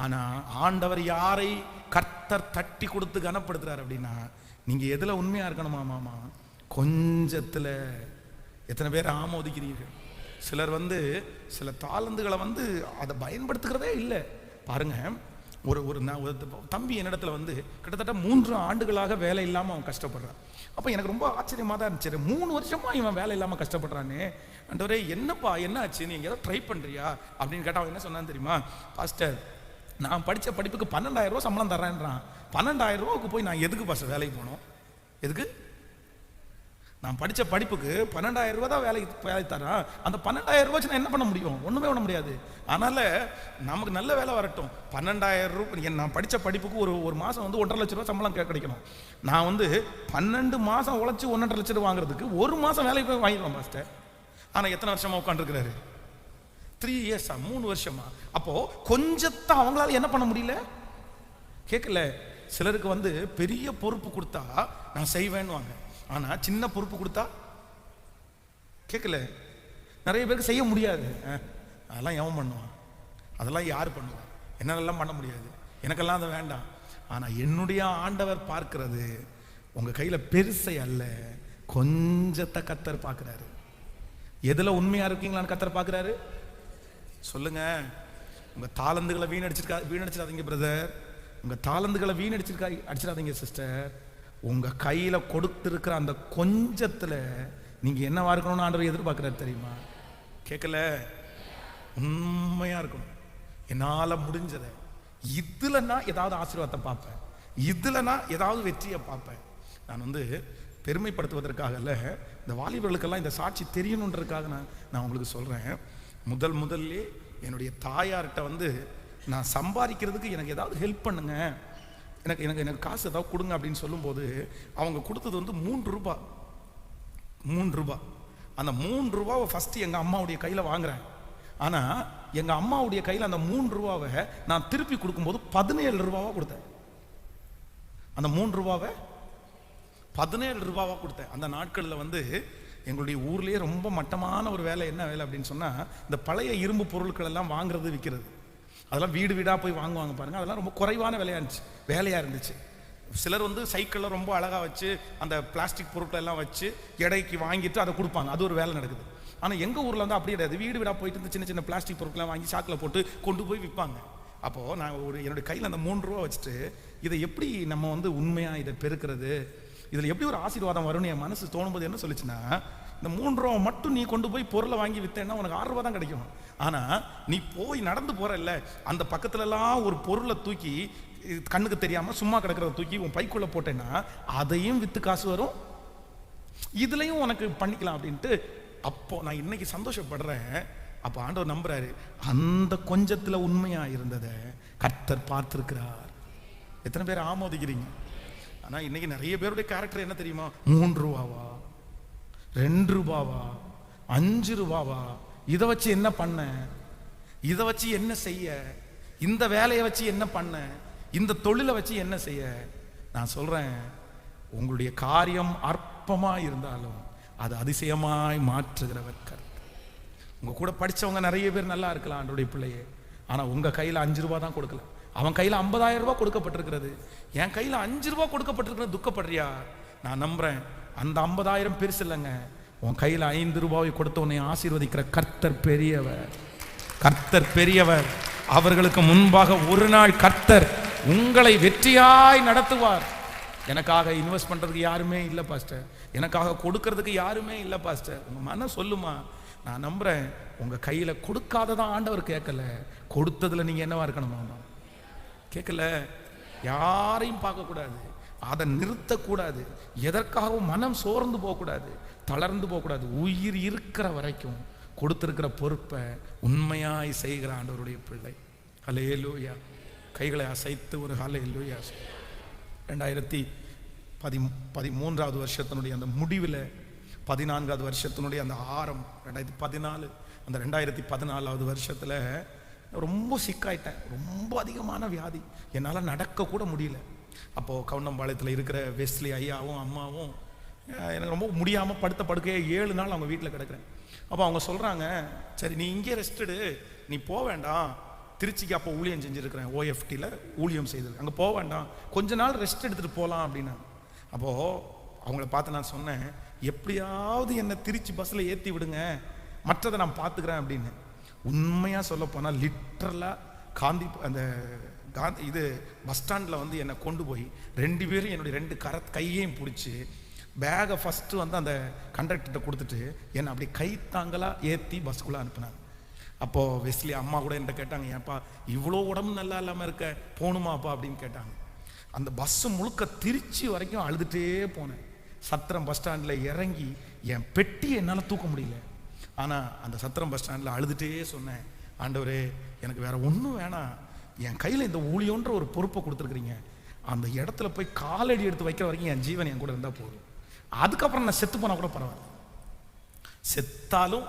S1: ஆனா ஆண்டவர் யாரை கர்த்தர் தட்டி கொடுத்து கனப்படுத்துறாரு அப்படின்னா, நீங்க எதுல உண்மையா இருக்கணுமா மாமா, கொஞ்சத்துல. எத்தனை பேர் ஆமோதிக்கிறீர்கள்? சிலர் வந்து சில தாளந்துகளை வந்து அதை பயன்படுத்துகிறதே இல்லை. பாருங்க, ஒரு தம்பி என்னிடத்துல வந்து கிட்டத்தட்ட 3 ஆண்டுகளாக வேலை இல்லாமல் அவன் கஷ்டப்படுறான். அப்போ எனக்கு ரொம்ப ஆச்சரியமாக தான் இருந்துச்சு. 3 வருஷமா இவன் வேலை இல்லாமல் கஷ்டப்படுறானே, ஆண்டவரே என்னப்பா என்ன ஆச்சு, நீ ஏதாவது ட்ரை பண்ணுறியா அப்படின்னு கேட்டால் அவன் என்ன சொன்னான்னு தெரியுமா, பாஸ்டர் நான் படித்த படிப்புக்கு 12,000 ரூபா சம்பளம் தர்றேன்றான். 12,000 ரூபாய்க்கு போய் நான் எதுக்கு பாஸ்டர் வேலைக்கு போகணும், எதுக்கு? நான் படித்த படிப்புக்கு 12,000 ரூபா தான் வேலை தரான். அந்த 12,000 ரூபாய் நான் என்ன பண்ண முடியும், ஒன்றுமே பண்ண முடியாது. அதனால நமக்கு நல்ல வேலை வரட்டும். 12,000 ரூபாய் நான் படித்த படிப்புக்கு ஒரு மாதம் வந்து 1,50,000 ரூபா சம்பளம் கிடைக்கணும். நான் வந்து 12 மாதம் உழைச்சி 1,50,000 ரூபா வாங்குறதுக்கு ஒரு மாதம் வேலைக்கு போய் வாங்கிடுவேன் மாஸ்டர். ஆனால் எத்தனை வருஷமா உட்காந்துருக்கிறாரு? 3 இயர்ஸா, 3 வருஷமா. அப்போ கொஞ்சத்தை அவங்களால என்ன பண்ண முடியல, கேட்கல. சிலருக்கு வந்து பெரிய பொறுப்பு கொடுத்தா நான் செய்வேன்னு வாங்க, ஆனா சின்ன பொறுப்பு கொடுத்தா கேட்கல. நிறைய பேருக்கு செய்ய முடியாது. அதெல்லாம் எவன் பண்ணுவான், அதெல்லாம் யார் பண்ணுவான், என்னாலெல்லாம் பண்ண முடியாது, எனக்கெல்லாம் அது வேண்டாம். ஆனா என்னுடைய ஆண்டவர் பார்க்கிறது உங்க கையில பெருசை அல்ல, கொஞ்சத்தை கர்த்தர் பார்க்கிறாரு. எதுல உண்மையா இருக்கீங்களான்னு கர்த்தர் பார்க்கிறாரு. சொல்லுங்க, உங்க தாளந்துகளை வீணடிச்சிடாதீங்க பிரதர், உங்க தாளந்துகளை அடிச்சிடாதீங்க சிஸ்டர். உங்க கையில கொடுத்திருக்கிற அந்த கொஞ்சத்துல நீங்க என்னவா இருக்கணும்னு ஆண்டவர் எதிர்பார்க்கிறார் தெரியுமா? கேட்கல, உண்மையா இருக்கணும். என்னால முடிஞ்சதை, இதுல நான் ஏதாவது ஆசீர்வாதத்தை பார்ப்பேன், இதுல நான் ஏதாவது வெற்றியை பார்ப்பேன். நான் வந்து பெருமைப்படுத்துவதற்காக அல்ல, இந்த வாலிபர்களுக்கெல்லாம் இந்த சாட்சி தெரியணுன்றதுக்காக நான் உங்களுக்கு சொல்றேன். முதல்ல என்னுடைய தாயார்கிட்ட வந்து நான் சம்பாதிக்கிறதுக்கு எனக்கு ஏதாவது ஹெல்ப் பண்ணுங்க, எனக்கு காசு ஏதாவது கொடுங்க அப்படின்னு சொல்லும்போது அவங்க கொடுத்தது வந்து 3 ரூபாய். அந்த 3 ரூபாவை ஃபர்ஸ்ட் எங்க அம்மாவுடைய கையில வாங்குறேன். ஆனா எங்க அம்மாவுடைய கையில அந்த 3 ரூபாவை நான் திருப்பி கொடுக்கும்போது 17 ரூபாவா கொடுத்தேன். அந்த 3 ரூபாவை 17 ரூபாவா கொடுத்தேன். அந்த நாட்கள்ல வந்து எங்களுடைய ஊர்லயே ரொம்ப மட்டமான ஒரு வேலை, என்ன வேலை அப்படின்னு சொன்னா, இந்த பழைய இரும்பு பொருட்கள் எல்லாம் வாங்குறது விற்கிறது. அதெல்லாம் வீடு வீடாக போய் வாங்குவாங்க பாருங்க, அதெல்லாம் ரொம்ப குறைவான வேலையாக இருந்துச்சு. சிலர் வந்து சைக்கிளில் ரொம்ப அழகாக வச்சு அந்த பிளாஸ்டிக் பொருட்கள் எல்லாம் வச்சு எடைக்கு வாங்கிட்டு அதை கொடுப்பாங்க, அது ஒரு வேலை நடக்குது. ஆனால் எங்கள் ஊரில் வந்து அப்படி கிடையாது. வீடு வீடாக போயிட்டு இந்த சின்ன சின்ன பிளாஸ்டிக் பொருட்களை வாங்கி சாக்கில் போட்டு கொண்டு போய் விற்பாங்க. அப்போது நான் என்னுடைய கையில் அந்த 3 ரூபா வச்சுட்டு இதை எப்படி நம்ம வந்து உண்மையாக இதை பெருக்கிறது, இதில் எப்படி ஒரு ஆசீர்வாதம் வரும்னு என் மனசு தோணும்போது என்ன சொல்லிச்சுன்னா, இந்த 3 ரூபா மட்டும் நீ கொண்டு போய் பொருளை வாங்கி விற்றேன்னா உனக்கு 6 ரூபா தான் கிடைக்கும். ஆனால் நீ போய் நடந்து போகிறல்ல, அந்த பக்கத்துலலாம் ஒரு பொருளை தூக்கி கண்ணுக்கு தெரியாமல் சும்மா கிடக்கிறத தூக்கி உன் பைக்குள்ளே போட்டேன்னா அதையும் விற்று காசு வரும், இதுலையும் உனக்கு பண்ணிக்கலாம் அப்படின்ட்டு. அப்போ நான் இன்னைக்கு சந்தோஷப்படுறேன். அப்போ ஆண்டவர் நம்புறாரு, அந்த கொஞ்சத்துல உண்மையா இருந்ததை கர்த்தர் பார்த்திருக்கிறார். எத்தனை பேர் ஆமோதிக்கிறீங்க? ஆனா இன்னைக்கு நிறைய பேருடைய கேரக்டர் என்ன தெரியுமா? 3 ரூபாவா, 2 ரூபாவா, 5 ரூபாவா, இதை வச்சு என்ன பண்ண, இதை வச்சு என்ன செய்ய, இந்த வேலையை வச்சு என்ன பண்ண, இந்த தொழிலை வச்சு என்ன செய்ய. நான் சொல்றேன், உங்களுடைய காரியம் அற்பமா இருந்தாலும் அது அதிசயமாய் மாற்றுகிறவர் கர்த்தர். உங்க கூட படிச்சவங்க நிறைய பேர் நல்லா இருக்கலாம் ஆண்டவருடைய பிள்ளையே, ஆனா உங்க கையில 5 ரூபாய் தான் கொடுக்கல, அவன் கையில 50,000 ரூபாய் கொடுக்கப்பட்டிருக்கிறது. என் கையில 5 ரூபாய் கொடுக்கப்பட்டிருக்கிறது. துக்கப்படுறியா? நான் நம்புறேன் அந்த 50,000 பெருசு இல்லைங்க. உன் கையில 5 ரூபாயை கொடுத்த உன்னை ஆசீர்வதிக்கிற கர்த்தர் பெரியவர். கர்த்தர் பெரியவர். அவர்களுக்கு முன்பாக ஒரு நாள் கர்த்தர் உங்களை வெற்றியாய் நடத்துவார். எனக்காக இன்வெஸ்ட் பண்றதுக்கு யாருமே இல்லை பாஸ்டர், எனக்காக கொடுக்கறதுக்கு யாருமே இல்லை பாஸ்டர். உங்க மனம் சொல்லுமா? நான் நம்புறேன் உங்க கையில கொடுக்காததான் ஆண்டவர் கேட்கல, கொடுத்ததுல நீங்க என்னவா இருக்கணுமா? கேட்கல. யாரையும் பார்க்க கூடாது, அதை நிறுத்தக்கூடாது, எதற்காகவும் மனம் சோர்ந்து போகக்கூடாது, தளர்ந்து போகக்கூடாது. உயிர் இருக்கிற வரைக்கும் கொடுத்திருக்கிற பொறுப்பை உண்மையாய் செய்கிற ஆண்டவருடைய பிள்ளை. ஹல்லேலூயா. கைகளை அசைத்து ஒரு ஹல்லேலூயா. 2013 வருஷத்தினுடைய அந்த முடிவில் 14வது வருஷத்தினுடைய அந்த ஆரம் 2014, அந்த 2014வது வருஷத்தில் ரொம்ப சிக்காயிட்டேன். ரொம்ப அதிகமான வியாதி, என்னால் நடக்க கூட முடியல. அப்போது கவுண்டம்பாளையத்தில் இருக்கிற வெஸ்லி ஐயாவும் அம்மாவும் எனக்கு ரொம்ப முடியாமல் படுத்த படுக்கையே 7 நாள் அவங்க வீட்டில் கிடக்கிறேன். அப்போ அவங்க சொல்கிறாங்க, சரி நீ இங்கே ரெஸ்ட்டு, நீ போக வேண்டாம், திருச்சிக்கு அப்போ ஊழியம் செஞ்சுருக்கிறேன், ஓஎஃப்டியில் ஊழியம் செய்திருக்கேன், அங்கே போக வேண்டாம், கொஞ்ச நாள் ரெஸ்ட் எடுத்துகிட்டு போகலாம் அப்படின்னா. அப்போது அவங்கள பார்த்து நான் சொன்னேன், எப்படியாவது என்னை திருச்சி பஸ்ஸில் ஏற்றி விடுங்க, மற்றதை நான் பார்த்துக்கிறேன் அப்படின்னு. உண்மையாக சொல்ல போனால் லிட்ரலாக இது பஸ் ஸ்டாண்டில் வந்து என்னை கொண்டு போய் 2 பேரும் என்னுடைய 2 கையையும் பிடிச்சி பேகை ஃபஸ்ட்டு வந்து அந்த கண்டக்டர்கிட்ட கொடுத்துட்டு என்னை அப்படி கை தாங்கலாக ஏற்றி பஸ்ஸுக்குள்ளே அனுப்புனாங்க. அப்போது வெஸ்லி அம்மா கூட என்கிட்ட கேட்டாங்க, ஏன்ப்பா இவ்வளோ உடம்பு நல்லா இல்லாமல் இருக்க, போகணுமாப்பா அப்படின்னு கேட்டாங்க. அந்த பஸ்ஸு முழுக்க திருச்சி வரைக்கும் அழுதுகிட்டே போனேன். சத்திரம் பஸ் ஸ்டாண்டில் இறங்கி என் பெட்டியை என்னால் தூக்க முடியல. ஆனால் அந்த சத்திரம் பஸ் ஸ்டாண்டில் அழுதுகிட்டே சொன்னேன், ஆண்டவரே எனக்கு வேற ஒன்றும் வேணாம், என் கையில் இந்த ஊழியன்ற ஒரு பொறுப்பை கொடுத்துருக்குறீங்க, அந்த இடத்துல போய் காலடி எடுத்து வைக்கிற வரைக்கும் என் ஜீவன் என் கூட இருந்தால் போதும், அதுக்கப்புறம் நான் செத்து போனால் கூட பரவாயில்ல, செத்தாலும்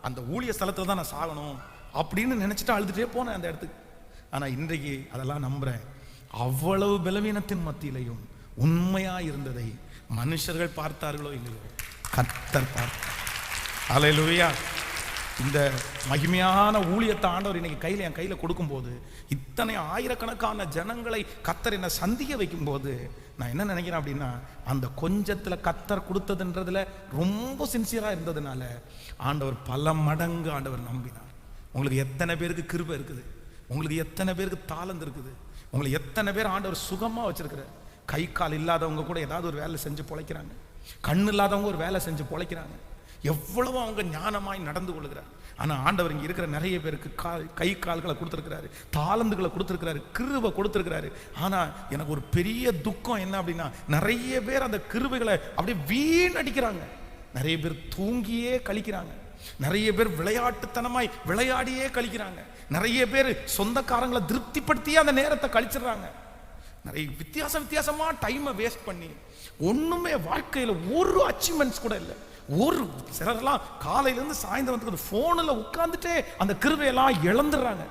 S1: அந்த ஊழிய ஸ்தலத்தில் தான் நான் சாகணும் அப்படின்னு நினச்சிட்டு அழுதுகிட்டே போனேன் அந்த இடத்துக்கு. ஆனால் இன்றைக்கு அதெல்லாம் நம்புகிறேன், அவ்வளவு பலவீனத்தின் மத்தியிலையும் உண்மையாக இருந்ததை மனுஷர்கள் பார்த்தார்களோ இல்லையோ, கர்த்தர் பார்த்தார். அல்லேலூயா. இந்த மகிமையான ஊழியத்தை ஆண்டவர் இன்னைக்கு என் கையில் கொடுக்கும்போது, இத்தனை ஆயிரக்கணக்கான ஜனங்களை கர்த்தர் என்னை சந்திக்க வைக்கும்போது நான் என்ன நினைக்கிறேன் அப்படின்னா, அந்த கொஞ்சத்தில் கர்த்தர் கொடுத்ததுன்றதுல ரொம்ப சின்சியராக இருந்ததுனால ஆண்டவர் பல மடங்கு ஆண்டவர் நம்பினார். உங்களுக்கு எத்தனை பேருக்கு கிருபை இருக்குது, உங்களுக்கு எத்தனை பேருக்கு தாளந்து இருக்குது, உங்களுக்கு எத்தனை பேர் ஆண்டவர் சுகமாக வச்சிருக்கிறார். கை கால் இல்லாதவங்க கூட ஏதாவது ஒரு வேலை செஞ்சு பொழைக்கிறாங்க, கண் இல்லாதவங்க ஒரு வேலை செஞ்சு பொழைக்கிறாங்க, எவ்வளவு அவங்க ஞானமாய் நடந்து கொள்கிறார். ஆனால் ஆண்டவர் இங்கே இருக்கிற நிறைய பேருக்கு கை கால்களை கொடுத்துருக்கிறாரு, தாளந்துகளை கொடுத்துருக்கிறாரு, கிருபை கொடுத்துருக்கிறாரு. ஆனால் எனக்கு ஒரு பெரிய துக்கம் என்ன அப்படின்னா, நிறைய பேர் அந்த கிருபைகளை அப்படியே வீணடிக்கிறாங்க. நிறைய பேர் தூங்கியே கழிக்கிறாங்க, நிறைய பேர் விளையாட்டுத்தனமாய் விளையாடியே கழிக்கிறாங்க, நிறைய பேர் சொந்தக்காரங்களை திருப்திப்படுத்தியே அந்த நேரத்தை கழிச்சிடுறாங்க. நிறைய வித்தியாசமா டைமை வேஸ்ட் பண்ணி ஒண்ணுமே வாழ்க்கையில் ஒரு அச்சீவ்மெண்ட்ஸ் கூட இல்லை. ஒரு சிலரெல்லாம் காலையிலேருந்து சாயந்தரத்துக்கு ஃபோனில் உட்காந்துட்டே அந்த கிருபையெல்லாம் இழந்துடுறாங்க.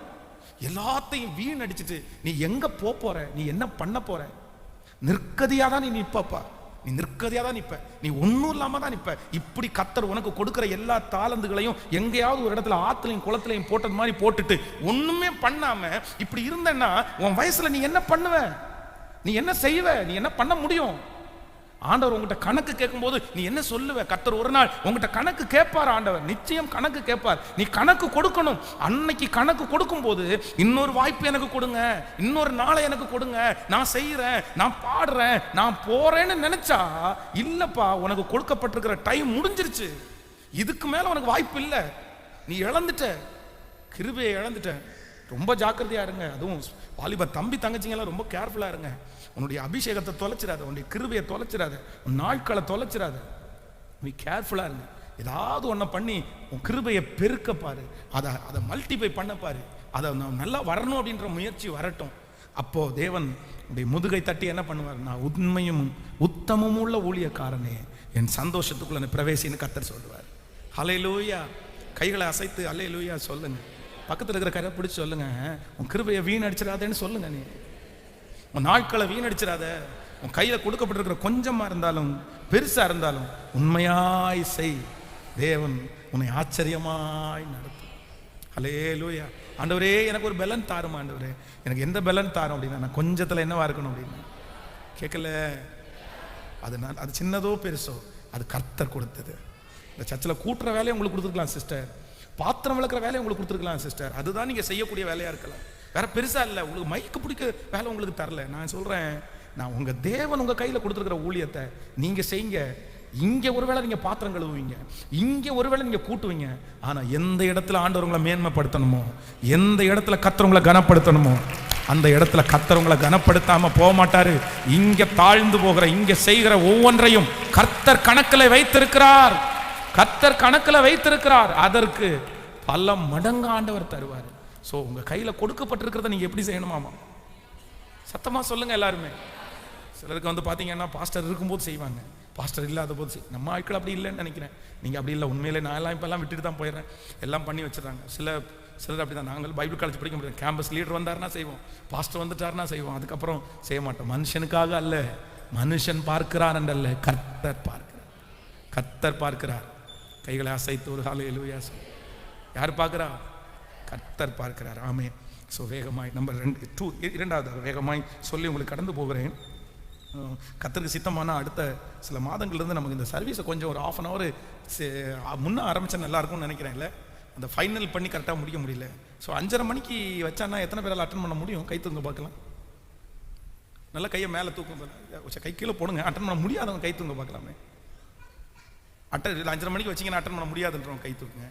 S1: எல்லாத்தையும் வீணடிச்சுட்டு நீ எங்க போற, நீ என்ன பண்ண போற? நிற்கதியாக தான் நீ நிற்பப்பா, நீ நிற்கதியாக தான் நிற்ப, நீ ஒன்றும் இல்லாமல் தான் நிற்ப. இப்படி கர்த்தர் உனக்கு கொடுக்குற எல்லா தாளந்துகளையும் எங்கேயாவது ஒரு இடத்துல ஆத்துலையும் குளத்துலையும் போட்டது மாதிரி போட்டுட்டு ஒன்றுமே பண்ணாம இப்படி இருந்தேன்னா உன் வயசுல நீ என்ன பண்ணுவ, நீ என்ன செய்வ, நீ என்ன பண்ண முடியும்? ஆண்டவர் உங்ககிட்ட கணக்கு கேட்கும்போது நீ என்ன சொல்லுவ? கர்த்தர் ஒரு நாள் உங்ககிட்ட கணக்கு கேட்பார். ஆண்டவர் நிச்சயம் கணக்கு கேட்பார். நீ கணக்கு கொடுக்கணும். அன்னைக்கு கணக்கு கொடுக்கும் போது இன்னொரு வாய்ப்பு எனக்கு கொடுங்க, இன்னொரு நாளை எனக்கு கொடுங்க, நான் செய்யறேன், நான் பாடுறேன், நான் போறேன்னு நினைச்சா இல்லப்பா, உனக்கு கொடுக்கப்பட்டிருக்கிற டைம் முடிஞ்சிருச்சு. இதுக்கு மேல உனக்கு வாய்ப்பு இல்லை. நீ இழந்துட்ட, கிருபையை இழந்துட்ட. ரொம்ப ஜாக்கிரதையா இருங்க. அதுவும் வாலிப தம்பி தங்கச்சிங்கெல்லாம் ரொம்ப கேர்ஃபுல்லா இருங்க. உன்னுடைய அபிஷேகத்தை தொலைச்சிடாத, உன்னுடைய கிருபையை தொலைச்சிடாத, உன் நாட்களை தொலைச்சிடாத. நீ கேர்ஃபுல்லா இருங்க. ஏதாவது ஒன்றை பண்ணி உன் கிருபையை பெருக்க பாரு, அதை மல்டிப்ளை பண்ண பாரு. அதை நல்லா வரணும் அப்படின்ற முயற்சி வரட்டும். அப்போ தேவன் உடைய முதுகை தட்டி என்ன பண்ணுவார்? நான் உண்மையும் உத்தமமும் உள்ள ஊழியக்காரனே, என் சந்தோஷத்துக்குள்ள பிரவேசின்னு கர்த்தர் சொல்லுவார். ஹல்லேலூயா. கைகளை அசைத்து ஹல்லேலூயா சொல்லுங்க. பக்கத்தில் இருக்கிற கரை பிடிச்சி சொல்லுங்க, உன் கிருபையை வீணடிச்சிடாதேன்னு சொல்லுங்க. நீ உன் நாட்களை வீணடிச்சிடாத. உன் கையில் கொடுக்கப்பட்டிருக்கிற கொஞ்சமா இருந்தாலும் பெருசா இருந்தாலும் உண்மையாய் செய். தேவன் உன்னை ஆச்சரியமாய் நடத்தும். ஹல்லேலூயா. ஆண்டவரே, எனக்கு ஒரு பலன் தாரும் ஆண்டவரே. எனக்கு எந்த பலன் தாரும் அப்படின்னா, நான் கொஞ்சத்துல என்னவா இருக்கணும் அப்படின்னு கேட்கல. அது சின்னதோ பெருசோ அது கர்த்தர் கொடுத்தது. இந்த சர்ச்சில் கூட்டுற வேலையை உங்களுக்கு கொடுத்துருக்கலாம் சிஸ்டர், பாத்திரம் விளக்குற வேலையை உங்களுக்கு கொடுத்துருக்கலாம் சிஸ்டர். அதுதான் நீங்கள் செய்யக்கூடிய வேலையாக இருக்கலாம், வேற பெருசாக இல்லை. உங்களுக்கு மைக்கு பிடிக்க வேலை உங்களுக்கு தரல. நான் சொல்கிறேன், நான் உங்கள் தேவன் உங்கள் கையில் கொடுத்துருக்கிற ஊழியத்தை நீங்கள் செய்யுங்க. இங்கே ஒருவேளை நீங்கள் பாத்திரம் கழுவுவீங்க, இங்கே ஒருவேளை நீங்கள் கூட்டுவீங்க. ஆனால் எந்த இடத்துல ஆண்டவர் உங்களை மேன்மைப்படுத்தணுமோ, எந்த இடத்துல கர்த்தர் உங்களை கனப்படுத்தணுமோ, அந்த இடத்துல கர்த்தர் உங்களை கனப்படுத்தாம போக மாட்டாரு. இங்கே தாழ்ந்து போகிற, இங்கே செய்கிற ஒவ்வொன்றையும் கர்த்தர் கணக்கில் வைத்திருக்கிறார். கர்த்தர் கணக்கில் வைத்திருக்கிறார். அதற்கு பல மடங்கு ஆண்டவர் தருவார். ஸோ உங்கள் கையில் கொடுக்கப்பட்டிருக்கிறத நீங்கள் எப்படி செய்யணுமாமா? சத்தமாக சொல்லுங்கள் எல்லாருமே. சிலருக்கு வந்து பார்த்தீங்கன்னா பாஸ்டர் இருக்கும்போது செய்வாங்க, பாஸ்டர் இல்லாத போது நம்ம ஆட்கள் அப்படி இல்லைன்னு நினைக்கிறேன். நீங்கள் அப்படி இல்லை. உண்மையிலே நான் எல்லாம் இப்போல்லாம் விட்டுட்டு தான் போயிடுறேன். எல்லாம் பண்ணி வச்சுறாங்க. சிலர் அப்படி தான். நாங்கள் பைபிள் காலேஜ் படிக்க முடியாது. கேம்பஸ் லீடர் வந்தாருன்னா செய்வோம், பாஸ்டர் வந்துட்டாருன்னா செய்வோம், அதுக்கப்புறம் செய்ய மாட்டோம். மனுஷனுக்காக அல்ல, மனுஷன் பார்க்கிறார் என்றல்ல, கர்த்தர் பார்க்கிறார். கர்த்தர் பார்க்கிறார். கைகளை அசைத்து ஒரு ஹல்லேலூயா. யார் பார்க்கிறா? கர்த்தர் பார்க்கிறார். ஆமே. ஸோ வேகமாய் நம்பர் 2 வேகமாய் சொல்லி உங்களுக்கு கடந்து போகிறேன். கர்த்தருக்கு சித்தமான அடுத்த சில மாதங்கள்லேருந்து நமக்கு இந்த சர்வீஸை கொஞ்சம் ஒரு 1/2 hour முன்னே ஆரம்பித்தா நல்லா இருக்கும்னு நினைக்கிறேன். இல்லை, அந்த ஃபைனல் பண்ணி கரெக்டாக முடிக்க முடியல. ஸோ 5:30 மணிக்கு வச்சான்னா எத்தனை பேரால் அட்டன் பண்ண முடியும்? கை தூங்க பார்க்கலாம். நல்லா கையை மேலே தூக்கம், கை கீழே போடுங்க. அட்டன் பண்ண முடியாதவங்க கை தூங்க பார்க்கலாமே. 5:30 மணிக்கு வச்சிங்கன்னா அட்டன் பண்ண முடியாதுன்றவங்க கை தூக்குங்க.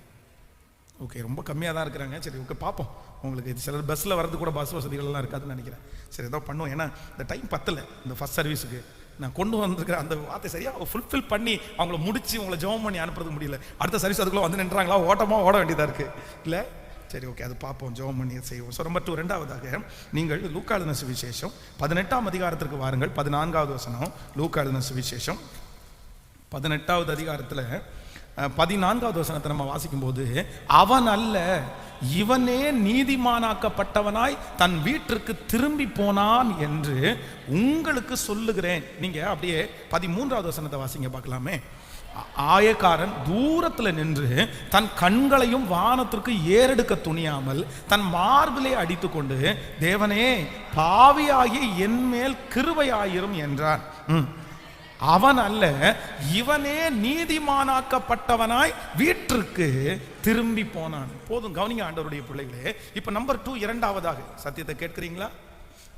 S1: ஓகே, ரொம்ப கம்மியாக தான் இருக்கிறாங்க. சரி, ஓகே, பார்ப்போம். உங்களுக்கு சிலர் பஸ்ஸில் வரது கூட பஸ் வசதிகள்லாம் இருக்காதுன்னு நினைக்கிறேன். சரி, ஏதோ பண்ணுவோம். ஏன்னா இந்த டைம் பத்தலை. இந்த ஃபஸ்ட் சர்வீஸுக்கு நான் கொண்டு வந்திருக்கிற அந்த வார்த்தை சரியாக ஃபுல்ஃபில் பண்ணி அவங்கள முடிச்சு உங்களை ஜெபம் பண்ணி அனுப்புறதுக்கு முடியல. அடுத்த சர்வீஸ் அதுக்குள்ளே வந்து நின்றாங்களா, ஓட்டமாக ஓட வேண்டியதாக இருக்குது இல்லை? சரி, ஓகே, அது பார்ப்போம், ஜெபம் பண்ணி செய்வோம். ஸோ நம்பர் 2, 2வதாக நீங்கள் லூக்கா எழுதின சுவிசேஷம் 18ஆம் அதிகாரத்திற்கு வாருங்கள். 14வது வசனம். லூக்கா எழுதின சுவிசேஷம் 18வது அதிகாரத்தில் 14வது வசனத்தை நம்ம வாசிக்கும் போது, அவன் அல்ல, இவனே நீதிமானாக்கப்பட்டவனாய் தன் வீட்டிற்கு திரும்பி போனான் என்று உங்களுக்கு சொல்லுகிறேன். நீங்க அப்படியே 13வது வசனத்தை வாசிங்க பார்க்கலாமே. ஆயக்காரன் தூரத்தில் நின்று தன் கண்களையும் வானத்திற்கு ஏறெடுக்க துணியாமல் தன் மார்பிலே அடித்து கொண்டு, தேவனே, பாவியாகி என் மேல் கிருபையாயிரும் என்றான். அவன் அல்ல, இவனே நீதிமானாக்கப்பட்டவனாய் வீட்டிற்கு திரும்பி போனான். போதும், கவனிங்க ஆண்டவருடைய பிள்ளைகளே. இப்ப நம்பர் 2, 2வதாக சத்தியத்தை கேட்கிறீங்களா?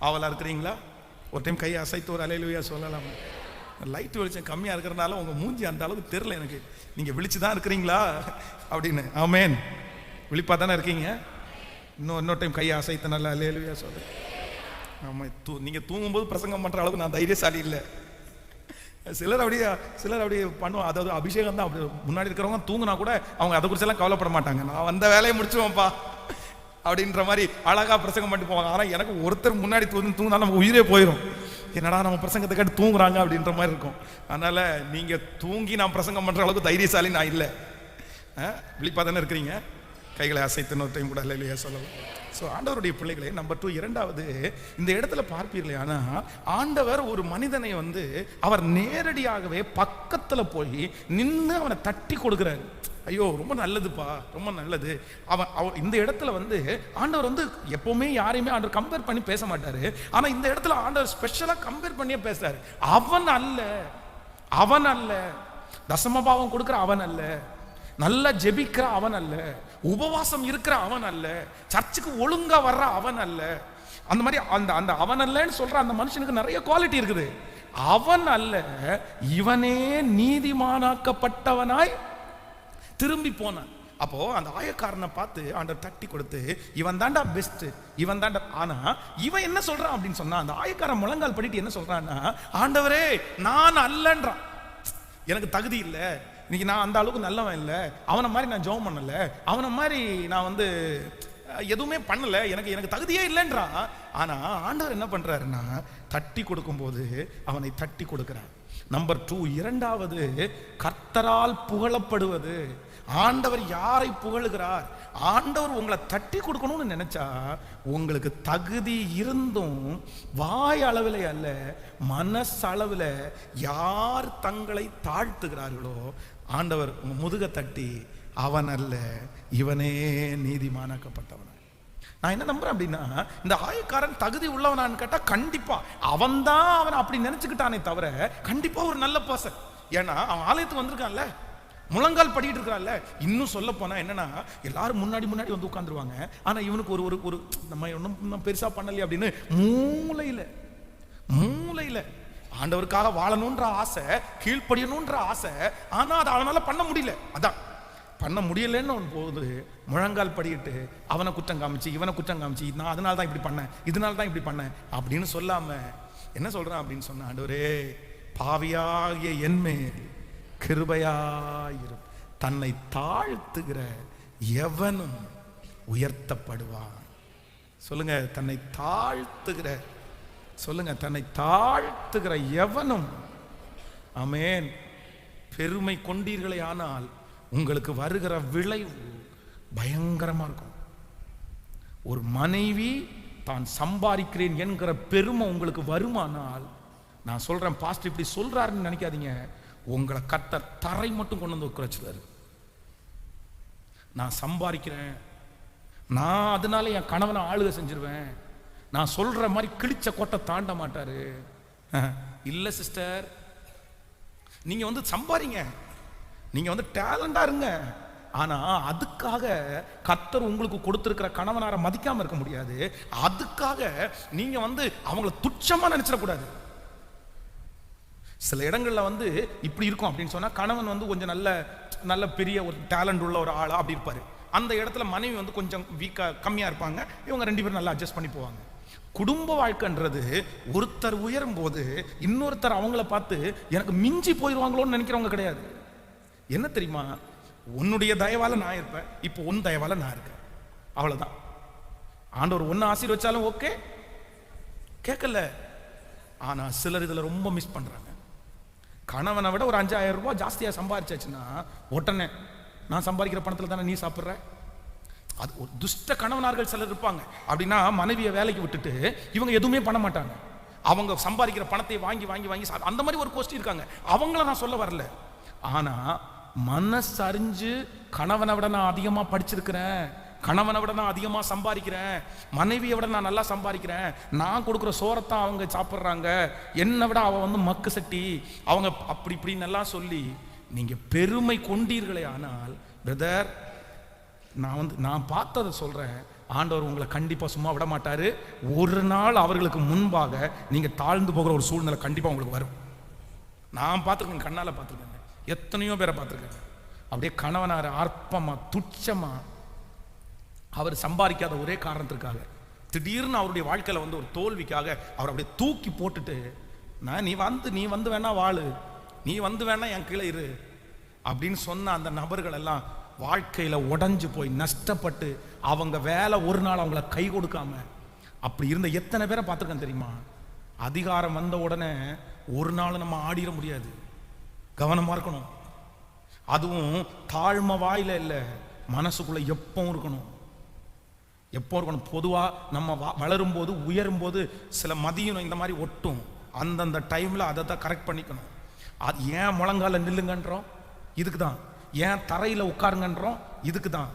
S1: ஆவலா இருக்கிறீங்களா? ஒரு டைம் கையை அசைத்து ஒரு ஹல்லேலூயா சொல்லலாம். லைட் வெளிச்சம் கம்மியா இருக்கிறதுனால உங்க மூஞ்சி அந்த அளவுக்கு தெரியல எனக்கு. நீங்க விழிச்சுதான் இருக்கிறீங்களா அப்படின்னு? ஆமேன். விழிப்பா தானே இருக்கீங்க? இன்னொரு டைம் கையை அசைத்து நல்லா ஹல்லேலூயா சொல்ல. ஆமா, நீங்க தூங்கும்போது பிரசங்கம் பண்ற அளவுக்கு நான் தைரியசாலி இல்லை. சிலர் அப்படியே பண்ணுவோம். அதாவது அபிஷேகம் தான். அப்படி முன்னாடி இருக்கிறவங்க தூங்குனா கூட அவங்க அதை குறிச்செல்லாம் கவலைப்பட மாட்டாங்க. நான் வந்த வேலையை முடிச்சுவோம்ப்பா அப்படின்ற மாதிரி அழகா பிரசங்கம் பண்ணிட்டு போவாங்க. ஆனால் எனக்கு ஒருத்தர் முன்னாடி தூங்கினா நம்ம உயிரே போயிடும். என்னடா நம்ம பிரசங்கத்தை கேட்டு தூங்குறாங்க அப்படின்ற மாதிரி இருக்கும். அதனால நீங்க தூங்கி நான் பிரசங்கம் பண்ற அளவுக்கு தைரியசாலி நான் இல்லை. விழிப்பா தானே இருக்கிறீங்க? கைகளை அசைத்து இன்னொரு டைம் கூட ஹல்லேலூயா சொல்லலாம். ஸோ ஆண்டவருடைய பிள்ளைகளே, நம்பர் 2, 2வது இந்த இடத்துல பார்ப்பீர்களே. ஆனால் ஆண்டவர் ஒரு மனிதனை அவர் நேரடியாகவே பக்கத்தில் போய் நின்று அவனை தட்டி கொடுக்குறாரு. ஐயோ, ரொம்ப நல்லதுப்பா, ரொம்ப நல்லது. அவன் இந்த இடத்துல ஆண்டவர் எப்பவுமே யாரையுமே ஆண்டவர் கம்பேர் பண்ணி பேச மாட்டாரு. ஆனால் இந்த இடத்துல ஆண்டவர் ஸ்பெஷலாக கம்பேர் பண்ணியே பேசுறாரு. அவன் அல்ல, அவன் அல்ல, தசமபாவம் கொடுக்கிற அவன் அல்ல, நல்லா ஜெபிக்கிற அவன் அல்ல, உபவாசம் இருக்கிற அவன் அல்ல, சர்ச்சுக்கு ஒழுங்கா வர்ற அவன் அல்ல. அந்த மாதிரி அந்த அந்த அவன் அல்லன்னு சொல்ற அந்த மனுஷனுக்கு நிறைய குவாலிட்டி இருக்குது. அவன் அல்ல, இவனே நீதிமானாக்கப்பட்டவனாய் திரும்பி போனான். அப்போ அந்த ஆயக்காரனை பார்த்து ஆண்டவர் தட்டி கொடுத்து, இவன் தாண்டா பெஸ்ட், இவன் தாண்டா. ஆனா இவன் என்ன சொல்றான் அப்படின்னு சொன்னா, அந்த ஆயக்காரன் முழங்கால் படிட்டு என்ன சொல்றான்னா, ஆண்டவரே நான் அல்லன்றான், எனக்கு தகுதி இல்லை, இன்னைக்கு நான் அந்த அளவுக்கு நல்லவன் இல்லை, அவனை மாதிரி நான் ஜெபம் பண்ணல, அவனை மாதிரி நான் வந்து எதுவுமே பண்ணல, எனக்கு தகுதியே இல்லைன்றான். ஆனா ஆண்டவர் என்ன பண்றாருன்னா, தட்டி கொடுக்கும்போது அவனை தட்டி கொடுக்கிறார். நம்பர் 2, இரண்டாவது கர்த்தரால் புகழப்படுவது. ஆண்டவர் யாரை புகழுகிறார்? ஆண்டவர் உங்களை தட்டி கொடுக்கணும்னு நினைச்சா, உங்களுக்கு தகுதி இருந்தும் வாய் அளவில் அல்ல, மனசளவில் யார் தங்களை தாழ்த்துகிறார்களோ ஆண்டவர் உங்க முதுக தட்டி, அவன் அல்ல, இவனே நீதிமானாக்கப்பட்டவன். நான் என்ன நம்புறேன் அப்படின்னா, இந்த ஆயக்காரன் தகுதி உள்ளவனான்னு கேட்டா கண்டிப்பா அவன் தான் அவன் அப்படி நினைச்சுக்கிட்டானே தவிர கண்டிப்பா ஒரு நல்ல பர்சன். ஏன்னா அவன் ஆலயத்துக்கு வந்திருக்கான்ல, முழங்கால் படிக்கிட்டு இருக்கான்ல. இன்னும் சொல்ல போனா என்னன்னா, எல்லாரும் முன்னாடி வந்து உட்காந்துருவாங்க, ஆனா இவனுக்கு ஒரு ஒரு நம்ம ஒன்றும் பெருசா பண்ணலையே அப்படின்னு மூளையில ஆண்டவருக்காக வாழணும்ன்ற ஆசை, கீழ்ப்படியணும்ன்ற ஆசை, ஆனா அதை அவனால பண்ண முடியல. அதான் பண்ண முடியலன்னு அவன் போது முழங்கால் படிக்கிட்டு அவனை குற்றம் காமிச்சு, இவனை குற்றம் காமிச்சு, நான் அதனால தான் இப்படி பண்ணேன், இதனால தான் இப்படி பண்ணேன் அப்படின்னு சொல்லாம என்ன சொல்றான் அப்படின்னு சொன்ன, ஆண்டவரே பாவியாகிய என்மேல் கிருபையாயிரும், தன்னை தாழ்த்துகிற எவனும் உயர்த்தப்படுவான். சொல்லுங்க, தன்னை தாழ்த்துகிற, சொல்லுங்க, தன்னை தாழ்த்துகிற எவனும். ஆமென். பெருமை கொண்டீர்களே ஆனால் உங்களுக்கு வருகிற விளைவு பயங்கரமா இருக்கும். ஒரு மனைவி தான் சம்பாதிக்கிறேன் என்கிற பெருமை உங்களுக்கு வருமானால், நான் சொல்றேன் பாஸ்டர் இப்படி சொல்றாருன்னு நினைக்காதீங்க, உங்களை கர்த்தர் தரை மட்டும் கொண்டு வந்து உட்கார்ச்சிருவாரு. நான் சம்பாதிக்கிறேன், நான் அதனால என் கணவனை ஆளுகை செஞ்சிருவேன், நான் சொல்ற மாதிரி கிழிச்ச கோட்டை தாண்ட மாட்டாரு. இல்ல சிஸ்டர், நீங்க வந்து சம்பாதிங்க, நீங்க வந்து டேலண்டா இருங்க, ஆனா அதுக்காக கர்த்தர் உங்களுக்கு கொடுத்திருக்கிற கணவனாரை மதிக்காம இருக்க முடியாது. அதுக்காக நீங்க வந்து அவங்கள துச்சமா நினைச்சிடக்கூடாது. சில இடங்கள்ல வந்து இப்படி இருக்கும் அப்படின்னு சொன்னா, கணவன் வந்து கொஞ்சம் நல்ல பெரிய ஒரு டேலண்ட் உள்ள ஒரு ஆளா அப்படி இருப்பாரு, அந்த இடத்துல மனைவி வந்து கொஞ்சம் வீக்கா கம்மியா இருப்பாங்க, இவங்க 2 பேரும் நல்லா அட்ஜஸ்ட் பண்ணி போவாங்க. குடும்ப வாழ்க்கைன்றது ஒருத்தர் உயரும் போது இன்னொருத்தர் அவங்கள பார்த்து எனக்கு மிஞ்சி போயிடுவாங்களோன்னு நினைக்கிறவங்க கிடையாது. என்ன தெரியுமா, உன்னுடைய தயவால நான் இருப்பேன், இப்போ உன் தயவால நான் இருக்கேன், அவ்வளவுதான். ஆண்டவர் ஒன்னு ஆசீர்வச்சாலும் ஓகே, கேட்கல. ஆனா சிலர் இதுல ரொம்ப மிஸ் பண்றாங்க. கணவனை விட ஒரு 5000 ரூபாய் ஜாஸ்தியா சம்பாதிச்சாச்சுன்னா உடனே நான் சம்பாதிக்கிற பணத்துல தானே நீ சாப்பிட்ற. அது ஒரு துஷ்ட கணவனார்கள் சிலர் இருப்பாங்க. அப்படின்னா மனைவியை வேலைக்கு விட்டுட்டு இவங்க எதுவுமே பண்ண மாட்டாங்க, அவங்க சம்பாதிக்கிற பணத்தை வாங்கி வாங்கி வாங்கி அந்த மாதிரி ஒரு கோஷ்டி இருக்காங்க. அவங்கள நான் சொல்ல வரல. ஆனா மனசறிஞ்சு கணவனை விட நான் அதிகமா படிச்சிருக்கிறேன், கணவனை விட நான் அதிகமா சம்பாதிக்கிறேன், மனைவியை விட நான் நல்லா சம்பாதிக்கிறேன், நான் கொடுக்குற சோறத்தான் அவங்க சாப்பிட்றாங்க, என்னை விட அவ வந்து மக்கு சட்டி, அவங்க அப்படி இப்படின்னு எல்லாம் சொல்லி நீங்க பெருமை கொண்டீர்களே ஆனால், பிரதர் நான் பார்த்ததை சொல்றேன், ஆண்டவர் உங்களை கண்டிப்பா சும்மா விட மாட்டாரு. ஒரு நாள் அவர்களுக்கு முன்பாக நீங்க தாழ்ந்து போகிற ஒரு சூழ்நிலை கண்டிப்பா உங்களுக்கு வரும். நான் பார்த்துருக்கேன், கண்ணால பார்த்துருக்கேன், எத்தனையோ பேரை பார்த்துருக்கேன். அப்படியே கணவனார அற்பமா துச்சமா அவர் சம்பாதிக்காத ஒரே காரணத்திற்காக திடீர்னு அவருடைய வாழ்க்கையில வந்து ஒரு தோல்விக்காக அவர் அப்படியே தூக்கி போட்டுட்டு, நீ வந்து வேணா வாழு, நீ வந்து வேணா என் கீழே இரு அப்படின்னு சொன்ன அந்த நபர்கள் எல்லாம் வாழ்க்கையில உடைஞ்சு போய் நஷ்டப்பட்டு அவங்க வேலை ஒரு நாள் அவங்கள கை கொடுக்காம அப்படி இருந்த எத்தனை பேரை பார்த்துருக்கேன் தெரியுமா. அதிகாரம் வந்த உடனே ஒரு நாள் நம்ம ஆடிட முடியாது, கவனமா இருக்கணும். அதுவும் தாழ்மை வாயில இல்லை, மனசுக்குள்ள எப்பவும் இருக்கணும், எப்போ இருக்கணும். பொதுவா நம்ம வளரும் போது உயரும் போது சில மதியம் இந்த மாதிரி ஒட்டும், அந்தந்த டைம்ல அதை தான் கரெக்ட் பண்ணிக்கணும். அது ஏன் முழங்கால நில்லுங்கன்றோம், இதுக்கு தான். ஏன் தரையில உட்காருங்கன்றோம், இதுக்கு தான்.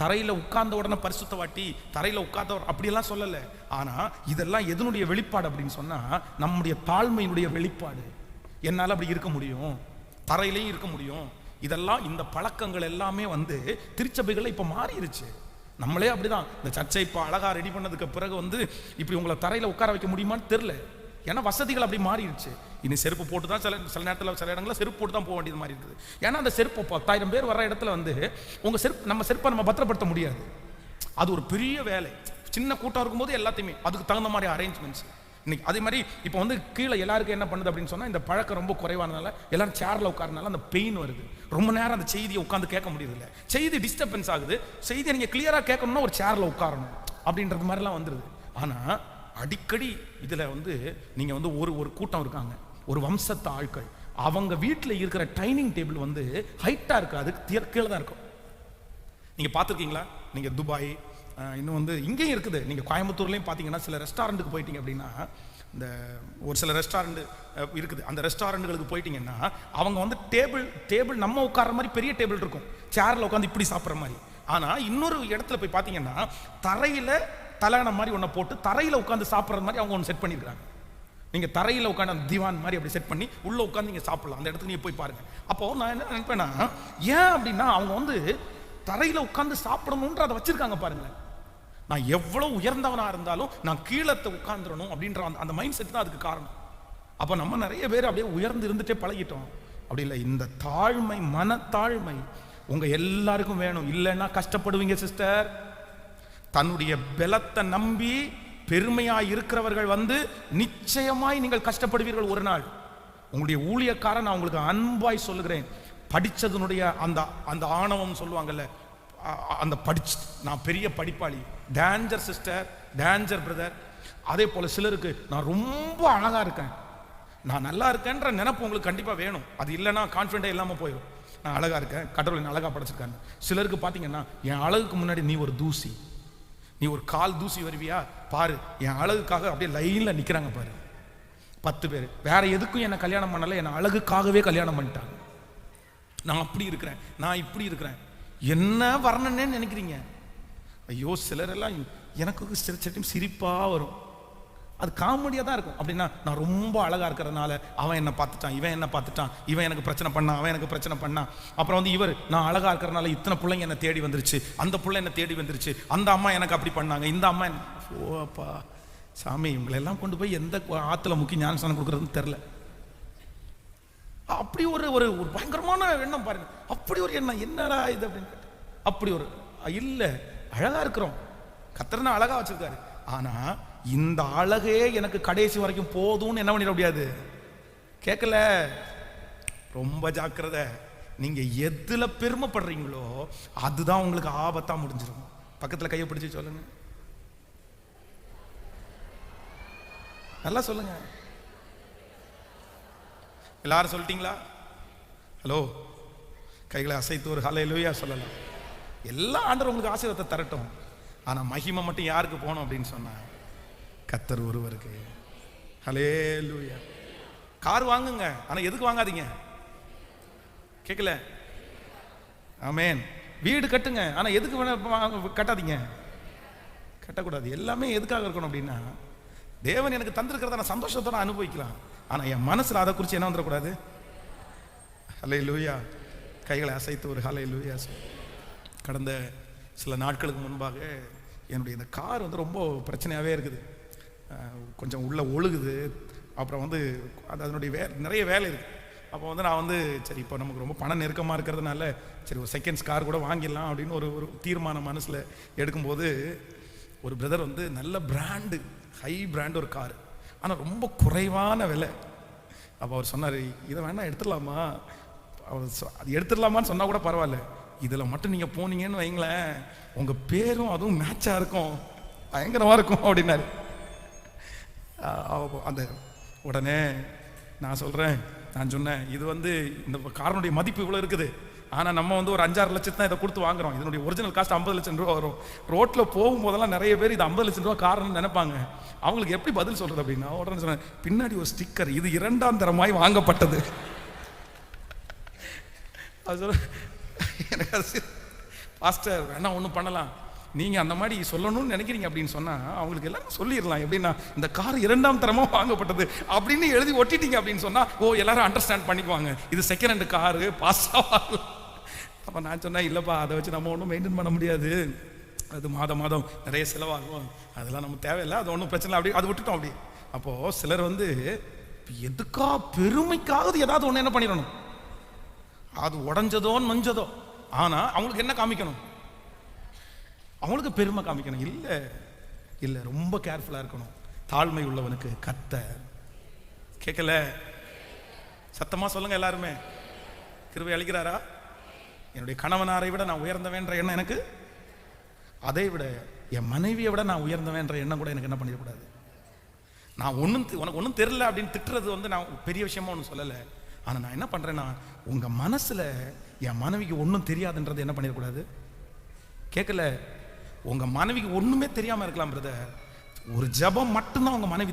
S1: தரையில உட்கார்ந்த உடனே பரிசுத்த வாட்டி, தரையில உட்கார்ந்த அப்படியெல்லாம் சொல்லல. ஆனா இதெல்லாம் எதனுடைய வெளிப்பாடு அப்படின்னு சொன்னா, நம்முடைய தாழ்மையினுடைய வெளிப்பாடு. என்னால் அப்படி இருக்க முடியும், தரையிலையும் இருக்க முடியும். இதெல்லாம் இந்த பழக்கங்கள் எல்லாமே வந்து திருச்சபைகள் இப்போ மாறிடுச்சு. நம்மளே அப்படிதான். இந்த சர்ச்சை இப்போ அழகா ரெடி பண்ணதுக்கு பிறகு வந்து இப்படி உங்களை தரையில் உட்கார வைக்க முடியுமான்னு தெரில. ஏன்னா வசதிகள் அப்படி மாறிடுச்சு. இனி செருப்பு போட்டு தான் சில நேரத்தில் சில இடங்களில் செருப்பு போட்டு தான் போக வேண்டியது மாதிரி இருக்குது. ஏன்னா அந்த செருப்பு 10,000 பேர் வர இடத்துல வந்து உங்கள் செருப்பை நம்ம பத்திரப்படுத்த முடியாது. அது ஒரு பெரிய வேலை. சின்ன கூட்டம் இருக்கும்போது எல்லாத்தையுமே அதுக்கு தகுந்த மாதிரி அரேஞ்ச்மெண்ட்ஸ். இன்னைக்கு அதே மாதிரி இப்போ வந்து கீழே எல்லாருக்கும் என்ன பண்ணுது அப்படின்னு சொன்னால், இந்த பழக்கம் ரொம்ப குறைவானதுனால எல்லாரும் சேரில் உட்காரனால அந்த பெயின் வருது. ரொம்ப நேரம் அந்த செய்தியை உட்காந்து கேட்க முடியுதில்ல. செய்தி டிஸ்டர்பன்ஸ் ஆகுது. செய்தியை நீங்கள் கிளியராக கேட்கணும்னா ஒரு சேரில் உட்காரணும் அப்படின்றது மாதிரிலாம் வந்துடுது. ஆனால் அடிக்கடி இதில் வந்து நீங்கள் வந்து ஒரு கூட்டம் இருக்காங்க, ஒரு வம்சத்து ஆட்கள், அவங்க வீட்டில் இருக்கிற டைனிங் டேபிள் வந்து ஹைட்டாக இருக்காது, கீழே தான் இருக்கும். நீங்கள் பார்த்துருக்கீங்களா? நீங்கள் துபாய் இன்னும் வந்து இங்கேயும் இருக்குது. நீங்கள் கோயம்புத்தூர்லேயும் பார்த்தீங்கன்னா சில ரெஸ்டாரண்ட்டுக்கு போயிட்டீங்க அப்படின்னா, இந்த ஒரு சில ரெஸ்டாரண்ட் இருக்குது. அந்த ரெஸ்டாரண்ட்டுகளுக்கு போயிட்டீங்கன்னா அவங்க வந்து டேபிள் நம்ம உட்கார்ற மாதிரி பெரிய டேபிள் இருக்கும், சேரில் உட்காந்து இப்படி சாப்பிட்ற மாதிரி. ஆனால் இன்னொரு இடத்துல போய் பார்த்தீங்கன்னா தரையில் தலான மாதிரி ஒன்றை போட்டு தரையில் உட்காந்து சாப்பிட்றது மாதிரி அவங்க ஒன்று செட் பண்ணியிருக்காங்க. நீங்கள் தரையில் உட்காந்து அந்த திவான் மாதிரி அப்படி செட் பண்ணி உள்ளே உட்காந்து நீங்கள் சாப்பிடலாம். அந்த இடத்துக்கு நீங்கள் போய் பாருங்கள். அப்போது நான் என்ன நினைப்பேன்னா, ஏன் அப்படின்னா அவங்க வந்து தரையில் உட்காந்து சாப்பிடணுன்ற அதை வச்சுருக்காங்க பாருங்களேன். நான் எவ்வளோ உயர்ந்தவனாக இருந்தாலும் நான் கீழத்தை உட்காந்துடணும் அப்படின்ற அந்த மைண்ட் செட் தான் அதுக்கு காரணம். அப்போ நம்ம நிறைய பேர் அப்படியே உயர்ந்து இருந்துகிட்டே பழகிட்டோம். அப்படி இல்லை, இந்த தாழ்மை, மனத்தாழ்மை உங்கள் எல்லாருக்கும் வேணும். இல்லைன்னா கஷ்டப்படுவீங்க சிஸ்டர். தன்னுடைய பலத்தை நம்பி பெருமையாய் இருக்கிறவர்கள் வந்து நிச்சயமாய் நீங்கள் கஷ்டப்படுவீர்கள் ஒரு நாள். உங்களுடைய ஊழியக்காரன் நான் உங்களுக்கு அன்பாய் சொல்லுகிறேன், படித்ததனுடைய அந்த ஆணவம் சொல்லுவாங்கல்ல, அந்த நான் பெரிய படிப்பாளி, டேஞ்சர் சிஸ்டர், டேஞ்சர் பிரதர். அதே போல் சிலருக்கு நான் ரொம்ப அழகாக இருக்கேன், நான் நல்லா இருக்கேன்ற நினைப்பு உங்களுக்கு கண்டிப்பாக வேணும். அது இல்லைன்னா கான்ஃபிடென்ட்டே இல்லாமல் போயிடும். நான் அழகாக இருக்கேன், கடவுள் என்ன அழகாக படைச்சிருக்காங்க. சிலருக்கு பார்த்தீங்கன்னா என் அழகுக்கு முன்னாடி நீ ஒரு தூசி, நீ ஒரு கால் தூசி வருவியா பாரு, என் அழகுக்காக அப்படியே லைனில் நிற்கிறாங்க பாரு 10 பேர். வேற எதுக்கும் என்னை கல்யாணம் பண்ணலை, என்னை அழகுக்காகவே கல்யாணம் பண்ணிட்டாங்க. நான் அப்படி இருக்கிறேன், நான் இப்படி இருக்கிறேன், என்ன வரணுன்னே நினைக்கிறீங்க. ஐயோ, சிலரெல்லாம் எனக்கு சில டைம் சிரிப்பாக வரும். அது காமெடியாக தான் இருக்கும். அப்படின்னா நான் ரொம்ப அழகாக இருக்கிறதுனால அவன் என்னை பார்த்துட்டான், இவன் என்ன பார்த்துட்டான், இவன் எனக்கு பிரச்சனை பண்ணான், அவன் எனக்கு பிரச்சனை பண்ணான். அப்புறம் வந்து இவர் நான் அழகாக இருக்கிறதுனால இத்தனை பிள்ளைங்க என்னை தேடி வந்துருச்சு, அந்த பிள்ளை என்னை தேடி வந்துருச்சு, அந்த அம்மா எனக்கு அப்படி பண்ணாங்க, இந்த அம்மா ஓப்பா சாமி, இவங்களெல்லாம் கொண்டு போய் எந்த ஆற்றுல முக்கி ஞானஸ்தானம் கொடுக்குறதுன்னு தெரில. அப்படி ஒரு ஒரு பயங்கரமான எண்ணம் பாருங்க. அப்படி ஒரு எண்ணம், என்னடா இது அப்படின்னு. அப்படி ஒரு இல்லை, அழகாக இருக்கிறோம், கர்த்தர் அழகாக வச்சிருக்காரு. ஆனால் இந்த அழகே எனக்கு கடைசி வரைக்கும் போதும்னு என்ன பண்ணிட முடியாது. கேட்கல, ரொம்ப ஜாக்கிரதை. நீங்க எதுல பெருமைப்படுறீங்களோ அதுதான் உங்களுக்கு ஆபத்தா முடிஞ்சிடும். பக்கத்துல கையை பிடிச்சு சொல்லுங்க, நல்லா சொல்லுங்க. எல்லாரும் சொல்லிட்டீங்களா? ஹலோ, கைகளை அசைத்து ஒரு ஹல்லேலூயா சொல்லலாம். எல்லா ஆண்டவரும் உங்களுக்கு ஆசீர்வாதத்தை தரட்டும். ஆனா மகிமை மட்டும் யாருக்கு போகணும் அப்படின்னு சொன்னா கர்த்தர் ஒருவருக்கு. ஹல்லேலூயா. கார் வாங்குங்க, ஆனா எதுக்கு வாங்காதீங்க? கேட்கல? ஆமென். வீடு கட்டுங்க, ஆனா எதுக்கு கட்டாதீங்க? கட்டக்கூடாது. எல்லாமே எதுக்காக இருக்கணும் அப்படின்னா, தேவன் எனக்கு தந்திருக்கிறத நான் சந்தோஷத்தோட அனுபவிக்கலாம். ஆனா என் மனசுல அதை குறித்து என்ன வந்துடக்கூடாது. ஹல்லேலூயா. கைகளை அசைத்து ஒரு ஹல்லேலூயா. கடந்த சில நாட்களுக்கு முன்பாக என்னுடைய இந்த கார் வந்து ரொம்ப பிரச்சனையாகவே இருக்குது. கொஞ்சம் உள்ளே ஒழுகுது. அப்புறம் வந்து அதனுடைய நிறைய வேலை இருக்குது. அப்போ வந்து நான் வந்து சரி, இப்போ நமக்கு ரொம்ப பணம் நெருக்கமாக இருக்கிறதுனால சரி ஒரு செகண்ட்ஸ் கார் கூட வாங்கிடலாம் அப்படின்னு ஒரு தீர்மானம் மனசில் எடுக்கும்போது, ஒரு பிரதர் வந்து நல்ல பிராண்டு, ஹை பிராண்ட் ஒரு கார், ஆனால் ரொம்ப குறைவான விலை. அப்போ அவர் சொன்னார், இதை வேணா எடுத்துடலாமா? அவர் அது எடுத்துடலாமான்னு சொன்னால் கூட பரவாயில்ல, இதில் மட்டும் நீங்கள் போனீங்கன்னு வைங்களேன், உங்கள் பேரும் அதுவும் மேட்சாக இருக்கும், பயங்கரமாக இருக்கும் அப்படின்னாரு. அந்த உடனே நான் சொன்னேன், இது வந்து இந்த காரனுடைய மதிப்பு இவ்வளோ இருக்குது, ஆனால் நம்ம வந்து ஒரு 5-6 லட்சத்து தான் இதை கொடுத்து வாங்குறோம். இதனுடைய ஒரிஜினல் காஸ்ட் 50 லட்சம் ரூபா வரும். ரோட்டில் போகும்போதெல்லாம் நிறைய பேர் இது 50 லட்சம் ரூபா காரணம்னு நினைப்பாங்க. அவங்களுக்கு எப்படி பதில் சொல்கிறது அப்படின்னா, உடனே சொன்னேன், பின்னாடி ஒரு ஸ்டிக்கர், இது 2ஆம் தரமாய் வாங்கப்பட்டது. அது சொல்ல எனக்கு அது பாஸ்டர் வேணா ஒன்றும் பண்ணலாம், நீங்கள் அந்த மாதிரி சொல்லணும்னு நினைக்கிறீங்க அப்படின்னு சொன்னால் அவங்களுக்கு எல்லாரும் சொல்லிடலாம். எப்படின்னா, இந்த கார் 2ஆம் தரமாக வாங்கப்பட்டது அப்படின்னு எழுதி ஒட்டிட்டீங்க அப்படின்னு சொன்னால், ஓ எல்லாரும் அண்டர்ஸ்டாண்ட் பண்ணிக்குவாங்க, இது செகண்ட் ஹேண்ட் காரு, பாஸ் ஆகல. அப்போ நான் சொன்னேன், இல்லைப்பா அதை வச்சு நம்ம ஒன்றும் மெயின்டைன் பண்ண முடியாது, அது மாதம் நிறைய செலவாகும், அதெல்லாம் நம்ம தேவையில்லை, அது ஒன்றும் பிரச்சனை இல்லை, அப்படி அது விட்டுட்டோம். அப்படி அப்போது சிலர் வந்து எதுக்கா பெருமைக்காவது ஏதாவது ஒன்று என்ன பண்ணிடணும், அது உடஞ்சதோ நொஞ்சதோ, ஆனால் அவங்களுக்கு என்ன காமிக்கணும், அவங்களுக்கு பெருமை காமிக்கணும். இல்லை இல்லை, ரொம்ப கேர்ஃபுல்லாக இருக்கணும். தாழ்மை உள்ளவனுக்கு கர்த்தர், கேட்கல சத்தமாக சொல்லுங்க எல்லாருமே, கிருபை அளிக்கிறாரா? என்னுடைய கணவனாரை விட நான் உயர்ந்தவேன்ற எண்ணம் எனக்கு, அதை விட என் மனைவியை விட நான் உயர்ந்தவேன்ற எண்ணம் கூட எனக்கு என்ன பண்ணிடக்கூடாது. நான் உனக்கு ஒன்றும் தெரியல அப்படின்னு திட்டுறது வந்து நான் பெரிய விஷயமா ஒன்றும் சொல்லலை. ஆனால் நான் என்ன பண்ணுறேன்னா, உங்கள் மனசில் என் மனைவிக்கு ஒன்றும் தெரியாதுன்றது என்ன பண்ணிடக்கூடாது. கேட்கல, உங்கள் மனைவிக்கு ஒன்றுமே தெரியாமல் இருக்கலாம் பிரதர், ஒரு ஜபம் மட்டும்தான் உங்கள் மனைவி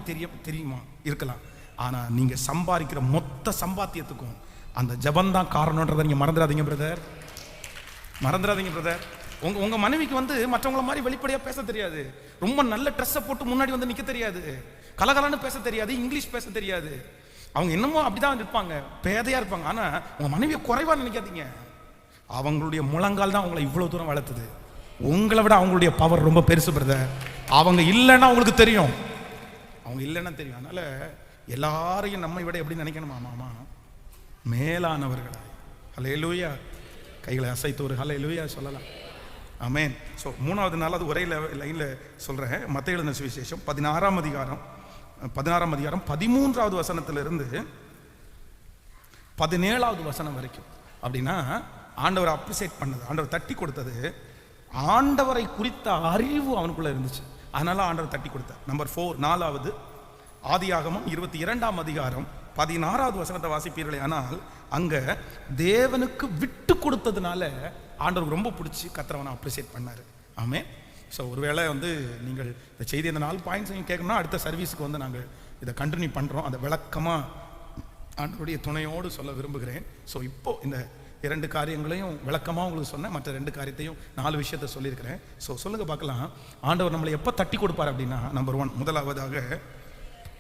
S1: தெரியுமா இருக்கலாம். ஆனால் நீங்கள் சம்பாதிக்கிற மொத்த சம்பாத்தியத்துக்கும் அந்த ஜபந்தான் காரணன்றதை நீங்கள் மறந்துடாதீங்க பிரதர், மறந்துடாதீங்க பிரதர். உங்கள் மனைவிக்கு வந்து மற்றவங்கள மாதிரி வெளிப்படையாக பேச தெரியாது, ரொம்ப நல்ல ட்ரெஸ்ஸை போட்டு முன்னாடி வந்து நிற்க தெரியாது, கலகலான்னு பேச தெரியாது, இங்கிலீஷ் பேச தெரியாது, அவங்க என்னமோ அப்படிதான் இருப்பாங்க, பேதையாக இருப்பாங்க. ஆனால் உங்கள் மனைவியை குறைவாக நினைக்காதீங்க, அவங்களுடைய முழங்கால் தான் அவங்களை இவ்வளோ தூரம் வளர்த்துது. உங்களை விட அவங்களுடைய பவர் ரொம்ப பெருசு பிரதர். அவங்க இல்லைன்னா உங்களுக்கு தெரியும், அவங்க இல்லைன்னா தெரியும். அதனால எல்லாரையும் நம்மை விட எப்படி நினைக்கணுமா, மாமா மேலானவர்களா. ஹல்லேலூயா, கைகளை அசைத்து ஒரு ஹல்லேலூயா சொல்லலாம். ஆமென். ஸோ 3வது நாள் அது ஒரே லைனில் சொல்கிறேன். மத்தேயு எழுதின சுவிசேஷம் 16ஆம் அதிகாரம் 13வது வசனத்திலிருந்து 17வது வசனம் வரைக்கும். அப்படின்னா ஆண்டவரை அப்ரிசியேட் பண்ணது, ஆண்டவர் தட்டி கொடுத்தது, ஆண்டவரை குறித்த அறிவு அவனுக்குள்ள இருந்துச்சு, அதனால ஆண்டவர் தட்டி கொடுத்தார். நம்பர் 4, 4வது ஆதியாகமம் 22ஆம் அதிகாரம் 16வது வசனத்தை வாசிப்பீர்களே, ஆனால் அங்க தேவனுக்கு விட்டு கொடுத்ததுனால ஆண்டவருக்கு ரொம்ப பிடிச்சி கர்த்தரவனை அப்ரிசியேட் பண்ணாரு. ஆமென். ஸோ ஒருவேளை வந்து நீங்கள் இந்த செய்தி இந்த 4 பாயிண்ட்ஸ் நீங்கள் கேட்கணும்னா அடுத்த சர்வீஸுக்கு வந்து நாங்கள் இதை கண்டினியூ பண்ணுறோம், அதை விளக்கமாக ஆண்டவருடைய துணையோடு சொல்ல விரும்புகிறேன். ஸோ இப்போது இந்த 2 காரியங்களையும் விளக்கமாக உங்களுக்கு சொன்னேன், மற்ற 2 காரியத்தையும் 4 விஷயத்தை சொல்லியிருக்கிறேன். ஸோ சொல்லுங்கள் பார்க்கலாம், ஆண்டவர் நம்மளை எப்போ தட்டி கொடுப்பார் அப்படின்னா, நம்பர் 1 முதலாவதாக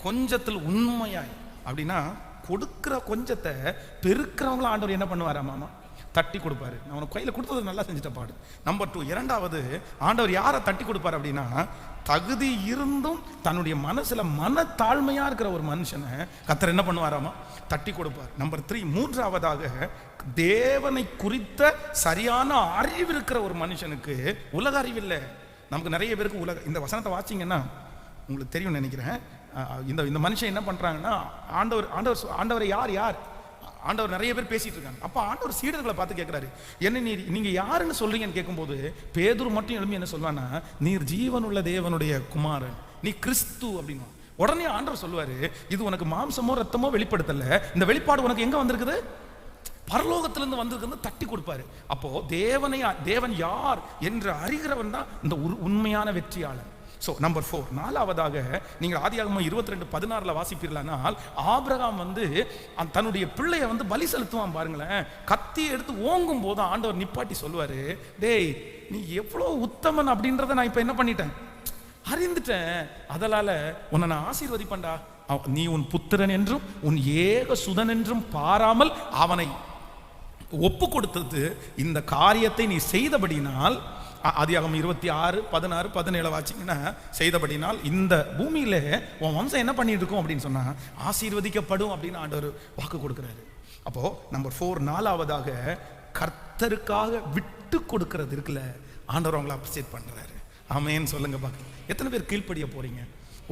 S1: கொஞ்சத்தில் உண்மையாய், அப்படின்னா கொடுக்குற கொஞ்சத்தை பெருக்கிறவங்கள ஆண்டவர் என்ன பண்ணுவாரா மாமா, தட்டி கொடுப்பாரு. நான் உனக்கு கையில் கொடுத்தது நல்லா செஞ்சுட்ட பாடு. நம்பர் 2 இரண்டாவது ஆண்டவர் யாரை தட்டி கொடுப்பார் அப்படின்னா, தகுதி இருந்தும் தன்னுடைய மனசுல மன தாழ்மையா இருக்கிற ஒரு மனுஷனை கர்த்தர் என்ன பண்ணுவாராமா, தட்டி கொடுப்பார். நம்பர் 3 மூன்றாவதாக தேவனை குறித்த சரியான அறிவு இருக்கிற ஒரு மனுஷனுக்கு, உலக அறிவு இல்லை, நமக்கு நிறைய பேருக்கு உலக, இந்த வசனத்தை வாசிங்கன்னா உங்களுக்கு தெரியும் நினைக்கிறேன். இந்த மனுஷன் என்ன பண்றாங்கன்னா, ஆண்டவரை யார் ஆண்டவர் நிறைய பேர் பேசிட்டு இருக்காங்க. அப்ப ஆண்டவர் சீடர்களை பார்த்து கேட்கிறாரு, என்ன நீங்க யாருன்னு சொல்றீங்கன்னு கேட்கும்போது பேதுரு மட்டும் எழுப்பி என்ன சொல்வானா, நீர் ஜீவனுள்ள தேவனுடைய குமாரன், நீ கிறிஸ்து அப்படின்னு. உடனே ஆண்டவர் சொல்லுவாரு, இது உனக்கு மாம்சமோ ரத்தமோ வெளிப்படுத்தல, இந்த வெளிப்பாடு உனக்கு எங்க வந்திருக்குது, பரலோகத்திலிருந்து வந்திருக்குன்னு தட்டி கொடுப்பாரு. அப்போ தேவன் யார் என்று அறிகிறவன் தான் இந்த உண்மையான வெற்றியாளன். ஸோ நம்பர் 4 நாலாவதாக நீங்கள் ஆதியாகமம் 22:16 வாசிப்பீர்களானால், ஆபிரகாம் வந்து தன்னுடைய பிள்ளையை வந்து பலி செலுத்துவான் பாருங்களேன், கத்தி எடுத்து ஓங்கும் போது ஆண்டவர் நிப்பாட்டி சொல்லுவாரு, டேய் நீ எவ்வளோ உத்தமன் அப்படின்றத நான் இப்போ என்ன பண்ணிட்டேன், அறிந்துட்டேன், அதனால உன்னை நான் ஆசீர்வதிப்பேன்டா, நீ உன் புத்திரன் என்றும் உன் ஏக சுதன் என்றும் பாராமல் அவனை ஒப்பு கொடுத்தது, இந்த காரியத்தை நீ செய்தபடினால், ஆதியாகமம் 26:16-17 வாசிங்கன்னா, செய்தபடினால் இந்த பூமியில உன் வம்சம் என்ன பண்ணிட்டு இருக்கும் அப்படின்னு சொன்னா ஆசீர்வதிக்கப்படும் அப்படின்னு ஆண்டவர் வாக்கு கொடுக்கிறாரு. அப்போ நம்பர் 4 நாலாவதாக கர்த்தருக்காக விட்டு கொடுக்கிறது இருக்குல்ல, ஆண்டவர் அவங்களை அப்ரிசியேட் பண்றாரு. ஆமென் சொல்லுங்க பாக்க. எத்தனை பேர் கீழ்ப்படிய போறீங்க?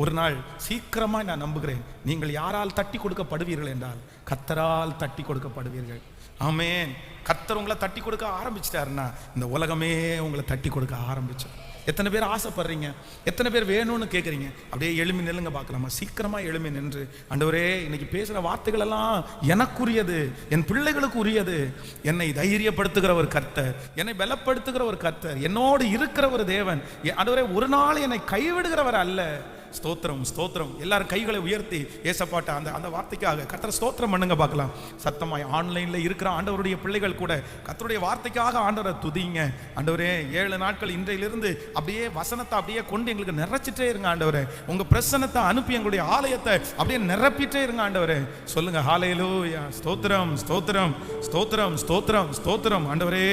S1: ஒரு நாள் சீக்கிரமா நான் நம்புகிறேன், நீங்கள் யாரால் தட்டி கொடுக்கப்படுவீர்கள் என்றால் கர்த்தரால் தட்டி கொடுக்கப்படுவீர்கள். ஆமென். கர்த்தர் உங்களை தட்டி கொடுக்க ஆரம்பிச்சிட்டாருன்னா இந்த உலகமே உங்களை தட்டி கொடுக்க ஆரம்பிச்சோம். எத்தனை பேர் ஆசைப்படுறீங்க, எத்தனை பேர் வேணும்னு கேட்குறீங்க? அப்படியே எழுமி நில்லுங்க பார்க்கலாமா, சீக்கிரமா எழுமி நின்று, ஆண்டவரே இன்னைக்கு பேசுகிற வார்த்தைகள் எல்லாம் எனக்குரியது, என் பிள்ளைகளுக்கு உரியது, என்னை தைரியப்படுத்துகிற ஒரு கர்த்தர், என்னை பலப்படுத்துகிற ஒரு கர்த்தர், என்னோடு இருக்கிற ஒரு தேவன், ஆண்டவரே ஒரு நாள் என்னை கைவிடுகிறவர் அல்ல, ஸ்தோத்திரம் ஸ்தோத்திரம். எல்லாரும் கைகளை உயர்த்தி ஏசப்பாட்ட அந்த அந்த வார்த்தைக்காக கர்த்தரை ஸ்தோத்திரம் பண்ணுங்க பார்க்கலாம். சத்தமாய் ஆன்லைன்ல இருக்கிற ஆண்டவருடைய பிள்ளைகள் கூட கர்த்தருடைய வார்த்தைக்காக ஆண்டவரை துதிங்க. ஆண்டவரே 7 நாட்கள் இன்றையிலிருந்து அப்படியே வசனத்தை அப்படியே கொண்டு எங்களுக்கு நிறைச்சிட்டே இருங்க ஆண்டவரே. உங்க பிரசன்னத்தை அனுப்பி எங்களுடைய ஆலயத்தை அப்படியே நிரப்பிட்டே இருங்க ஆண்டவரே. சொல்லுங்க ஹல்லேலூயா. ஸ்தோத்திரம் ஸ்தோத்திரம் ஸ்தோத்திரம் ஸ்தோத்திரம் ஸ்தோத்திரம். ஆண்டவரே,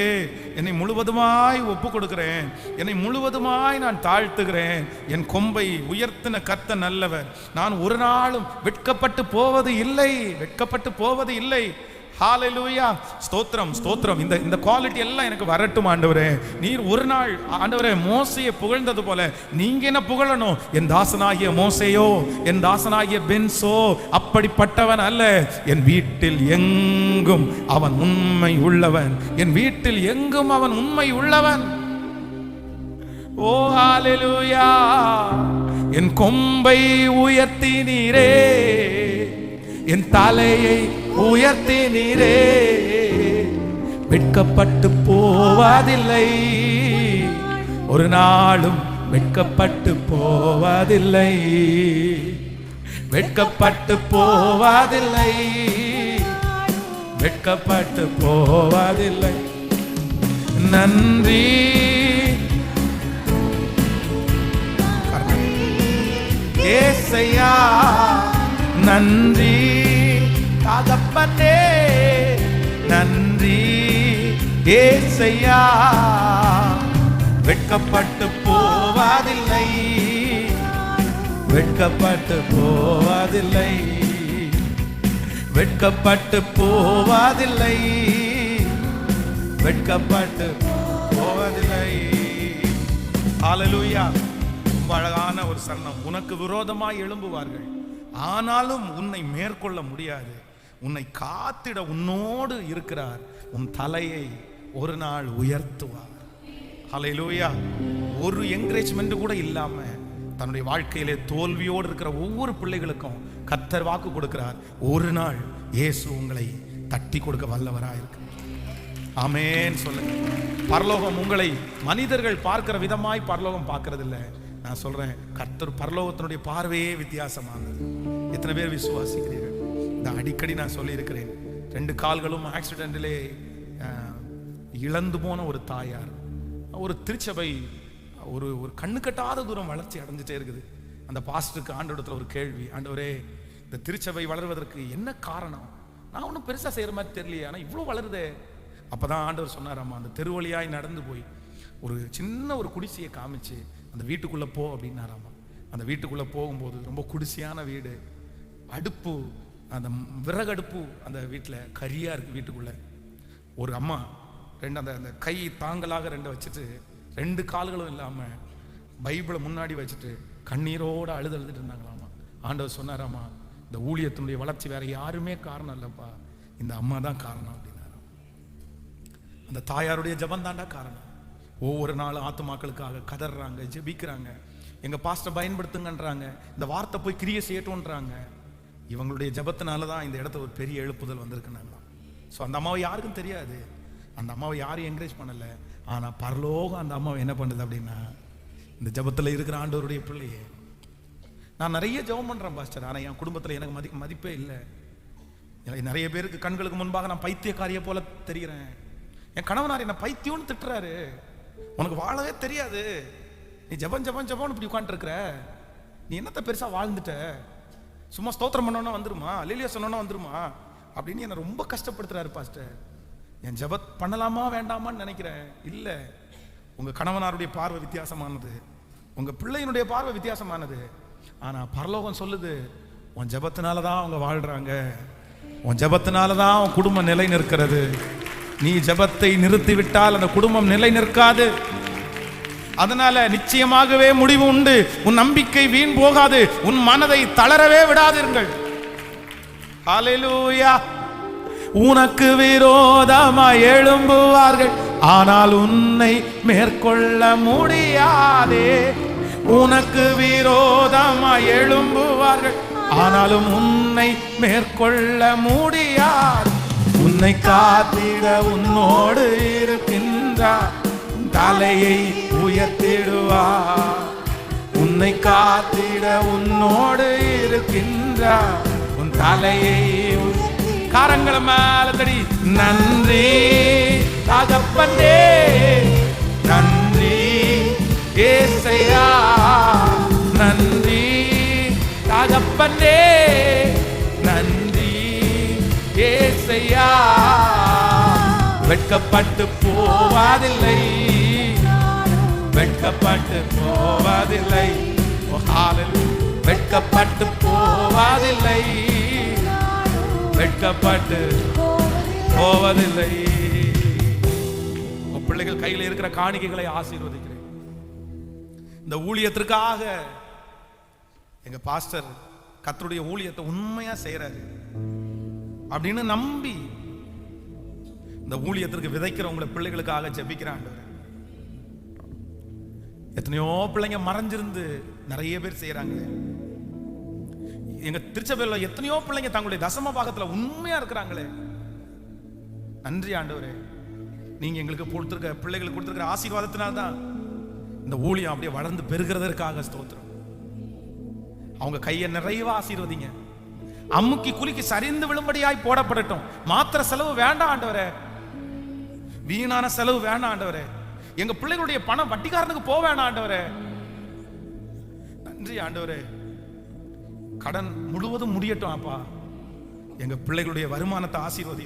S1: என்னை முழுவதுமாய் ஒப்பு கொடுக்கிறேன், என்னை முழுவதுமாய் நான் தாழ்த்துகிறேன். என் கொம்பை உயர்த்தின கர்த்தர் நல்லவர், நான் ஒரு நாளும் வெட்கப்பட்டு போவது இல்லை, வெட்கப்பட்டு போவது இல்லை. ஹல்லேலூயா. ஸ்தோத்திரம் ஸ்தோத்திரம். இந்த குவாலிட்டி எல்லாம் எனக்கு வரட்டும் ஆண்டவரே. நீர் ஒரு நாள் ஆண்டவரே மோசையை புகழ்ந்தது போல நீங்க என்ன புகழணும். என் தாசனாகிய மோசையோ, என் தாசனாகிய பென்சோ அப்படிப்பட்டவன் அல்ல. என் வீட்டில் எங்கும் அவன் உண்மை உள்ளவன், என் வீட்டில் எங்கும் அவன் உண்மை உள்ளவன். ஓ ஹல்லேலூயா. என் கொம்பை உயர்த்தினீரே, என் தலையை உயர்த்தினீரே, வெட்கப்பட்டு போவதில்லை, ஒரு நாளும் வெட்கப்பட்டு போவதில்லை, வெட்கப்பட்டு போவதில்லை, வெட்கப்பட்டு போவதில்லை. நன்றி ஏசையா, நன்றி தகப்பனே, நன்றி ஏசையா. வெட்கப்பட்டு போவதில்லை, வெட்கப்பட்டு போவதில்லை, வெட்கப்பட்டு போவதில்லை, வெட்கப்பட்டு போவதில்லை. ஹல்லேலூயா. ரொம்ப அழகான ஒரு சரணம். உனக்கு விரோதமாய் எழும்புவார்கள், ஆனாலும் உன்னை மேற்கொள்ள முடியாது. உன்னை காத்திட உன்னோடு இருக்கிறார், உன் தலையை ஒரு நாள் உயர்த்துவார். ஹல்லேலூயா. ஒரு என்கரேஜ்மெண்ட் கூட இல்லாம தன்னுடைய வாழ்க்கையிலே தோல்வியோடு இருக்கிற ஒவ்வொரு பிள்ளைகளுக்கும் கர்த்தர் வாக்கு கொடுக்கிறார், ஒரு நாள் இயேசு உங்களை தட்டி கொடுக்க வல்லவராக இருக்கு. ஆமென் சொல்லுங்க. பரலோகம் உங்களை மனிதர்கள் பார்க்கிற விதமாய் பரலோகம் பார்க்கறது இல்லை. நான் சொல்றேன், கர்த்தர் பரலோகத்தினுடைய பார்வையே வித்தியாசமானது. எத்தனை பேர் விசுவாசிக்கிறீர்கள்? இந்த அடிக்கடி நான் சொல்லி இருக்கிறேன், 2 கால்களும் ஆக்சிடென்டிலே இழந்து போன ஒரு தாயார், ஒரு திருச்சபை ஒரு கண்ணு கட்டாத தூரம் வளர்ச்சி அடைஞ்சிட்டே இருக்குது. அந்த பாஸ்டருக்கு ஆண்டவரிடத்துல ஒரு கேள்வி, ஆண்டவரே இந்த திருச்சபை வளர்வதற்கு என்ன காரணம்? நான் ஒன்றும் பெருசா செய்யற மாதிரி தெரியலையே, ஆனா இவ்வளோ வளருதே. அப்பதான் ஆண்டவர் சொன்னாராமா, அந்த தெருவழியாய் நடந்து போய் ஒரு சின்ன ஒரு குடிசையை காமிச்சு அந்த வீட்டுக்குள்ள போ அப்படின்னாராமா. அந்த வீட்டுக்குள்ள போகும்போது ரொம்ப குடிசையான வீடு, அடுப்பு, அந்த விறகடுப்பு அந்த வீட்டில் கரியா இருக்கு. வீட்டுக்குள்ள ஒரு அம்மா 2 அந்த கை தாங்கலாக 2 வச்சுட்டு 2 கால்களும் இல்லாம பைபிளை முன்னாடி வச்சுட்டு கண்ணீரோட அழுதுட்டு இருந்தாங்களாமா. ஆண்டவர் சொன்னாராமா, இந்த ஊழியத்தினுடைய வளர்ச்சி வேற யாருமே காரணம் இல்லப்பா, இந்த அம்மா தான் காரணம் அப்படின்னாராம். அந்த தாயாருடைய ஜபம் தாண்டா காரணம். ஒவ்வொரு நாளும் ஆத்துமாக்களுக்காக கதறாங்க, ஜெபிக்கிறாங்க, எங்க பாஸ்டர் பயன்படுத்துங்கன்றாங்க, இந்த வார்த்தை போய் கிரியை செய்யட்டும்ன்றாங்க. இவங்களுடைய ஜபத்தினால தான் இந்த இடத்துல ஒரு பெரிய எழுப்புதல் வந்திருக்குனாங்களாம். ஸோ அந்த அம்மாவை யாருக்கும் தெரியாது, அந்த அம்மாவை யாரும் என்கரேஜ் பண்ணல. ஆனா பரலோகம் அந்த அம்மாவை என்ன பண்ணுது அப்படின்னா, இந்த ஜபத்தில் இருக்கிற ஆண்டவருடைய பிள்ளையே. நான் நிறைய ஜபம் பண்றேன் பாஸ்டர், ஆனா என் குடும்பத்தில் எனக்கு மதிப்பே இல்லை. நிறைய பேருக்கு கண்களுக்கு முன்பாக நான் பைத்தியக்காரிய போல தெரிகிறேன். என் கணவனார் என்ன பைத்தியம்னு திட்டுறாரு, உனக்கு வாழவே தெரியாது, நீ ஜபம் ஜபம் ஜபம்னு இப்படி உட்காந்துருக்கிற, நீ என்னத்த பெருசா வாழ்ந்துட்ட, சும்மா ஸ்தோத்திரம் பண்ணோன்னா வந்துருமா, அல்லேலூயா சொன்னோன்னா வந்துருமா அப்படின்னு என்னை ரொம்ப கஷ்டப்படுத்துறாரு பாஸ்டர். என் ஜபத் பண்ணலாமா வேண்டாமான்னு நினைக்கிறேன். இல்லை, உங்க கணவனாருடைய பார்வை வித்தியாசமானது, உங்க பிள்ளையினுடைய பார்வை வித்தியாசமானது. ஆனா பரலோகம் சொல்லுது, உன் ஜபத்தினால தான் அவங்க வாழ்றாங்க, உன் ஜபத்தினால தான் உன் குடும்பம் நிலை நிற்கிறது. நீ ஜபத்தை நிறுத்திவிட்டால் அந்த குடும்பம் நிலை நிற்காது. அதனால நிச்சயமாகவே முடிவு உண்டு. உன் நம்பிக்கை வீண் போகாது, உன் மனதை தளரவே விடாதீர்கள். ஹல்லேலூயா. உனக்கு விரோதமாய் எழும்புவார்கள், ஆனால் உன்னை மேற்கொள்ள முடியாதே. உனக்கு விரோதமாய் எழும்புவார்கள், ஆனாலும் உன்னை மேற்கொள்ள முடியாது. உன்னை காத்திட உன்னோடு இருக்கின்றார், தலையை உயர்த்திடுவார். உன் உன்னை காத்திட உன்னோடு இருக்கின்றார். உன் தலையை காரங்களை மேல தடி. நன்றி தகப்பனே, நன்றி ஏசையா, நன்றி தகப்பனே, நன்றி ஏசையா. வெட்கப்பட்டு போவதில்லை, வெட்கப்பட்டு போவதில்லை, வெட்கப்பட்டு போவதில்லை, வெட்கப்பட்டு போவதில்லை. உங்க பிள்ளைகள் கையில் இருக்கிற காணிக்கைகளை ஆசீர்வதிக்கிறேன். இந்த ஊழியத்திற்காக எங்க பாஸ்டர் கர்த்தருடைய ஊழியத்தை உண்மையா செய்யறாரு அப்படின்னு நம்பி இந்த ஊழியத்திற்கு விதைக்கிறவங்களை பிள்ளைகளுக்காக ஜெபிக்கிறாங்க. எத்தனையோ பிள்ளைங்க மறைஞ்சிருந்து நிறைய பேர் செய்யறாங்க. எங்க திருச்சபையில் எத்தனையோ பிள்ளைங்க தங்களுடைய தசம பாகத்துல உண்மையா இருக்கிறாங்களே. நன்றி ஆண்டவரே, நீங்க எங்களுக்கு கொடுத்திருக்க பிள்ளைகளுக்கு கொடுத்திருக்கிற ஆசீர்வாதத்தினால்தான் இந்த ஊழியம் அப்படியே வளர்ந்து பெருகிறதற்காக ஸ்தோத்திரம். அவங்க கையை நிறைவா ஆசீர்வதிங்க. அம்முக்கி குலுக்கி சரிந்து விழும்படியாய் போடப்படட்டும். மாத்திர செலவு வேண்டாம் ஆண்டவரே, வீணான செலவு வேண்டாம் ஆண்டவரே. எங்க பிள்ளைகளுடைய பணம் வட்டிக்காரனுக்கு போக வேண்டாம் ஆண்டவரே. நன்றி ஆண்டவரே, கடன் முழுவதும் முடியட்டும் அப்பா. எங்க பிள்ளைகளுடைய வருமானத்தை ஆசீர்வதி.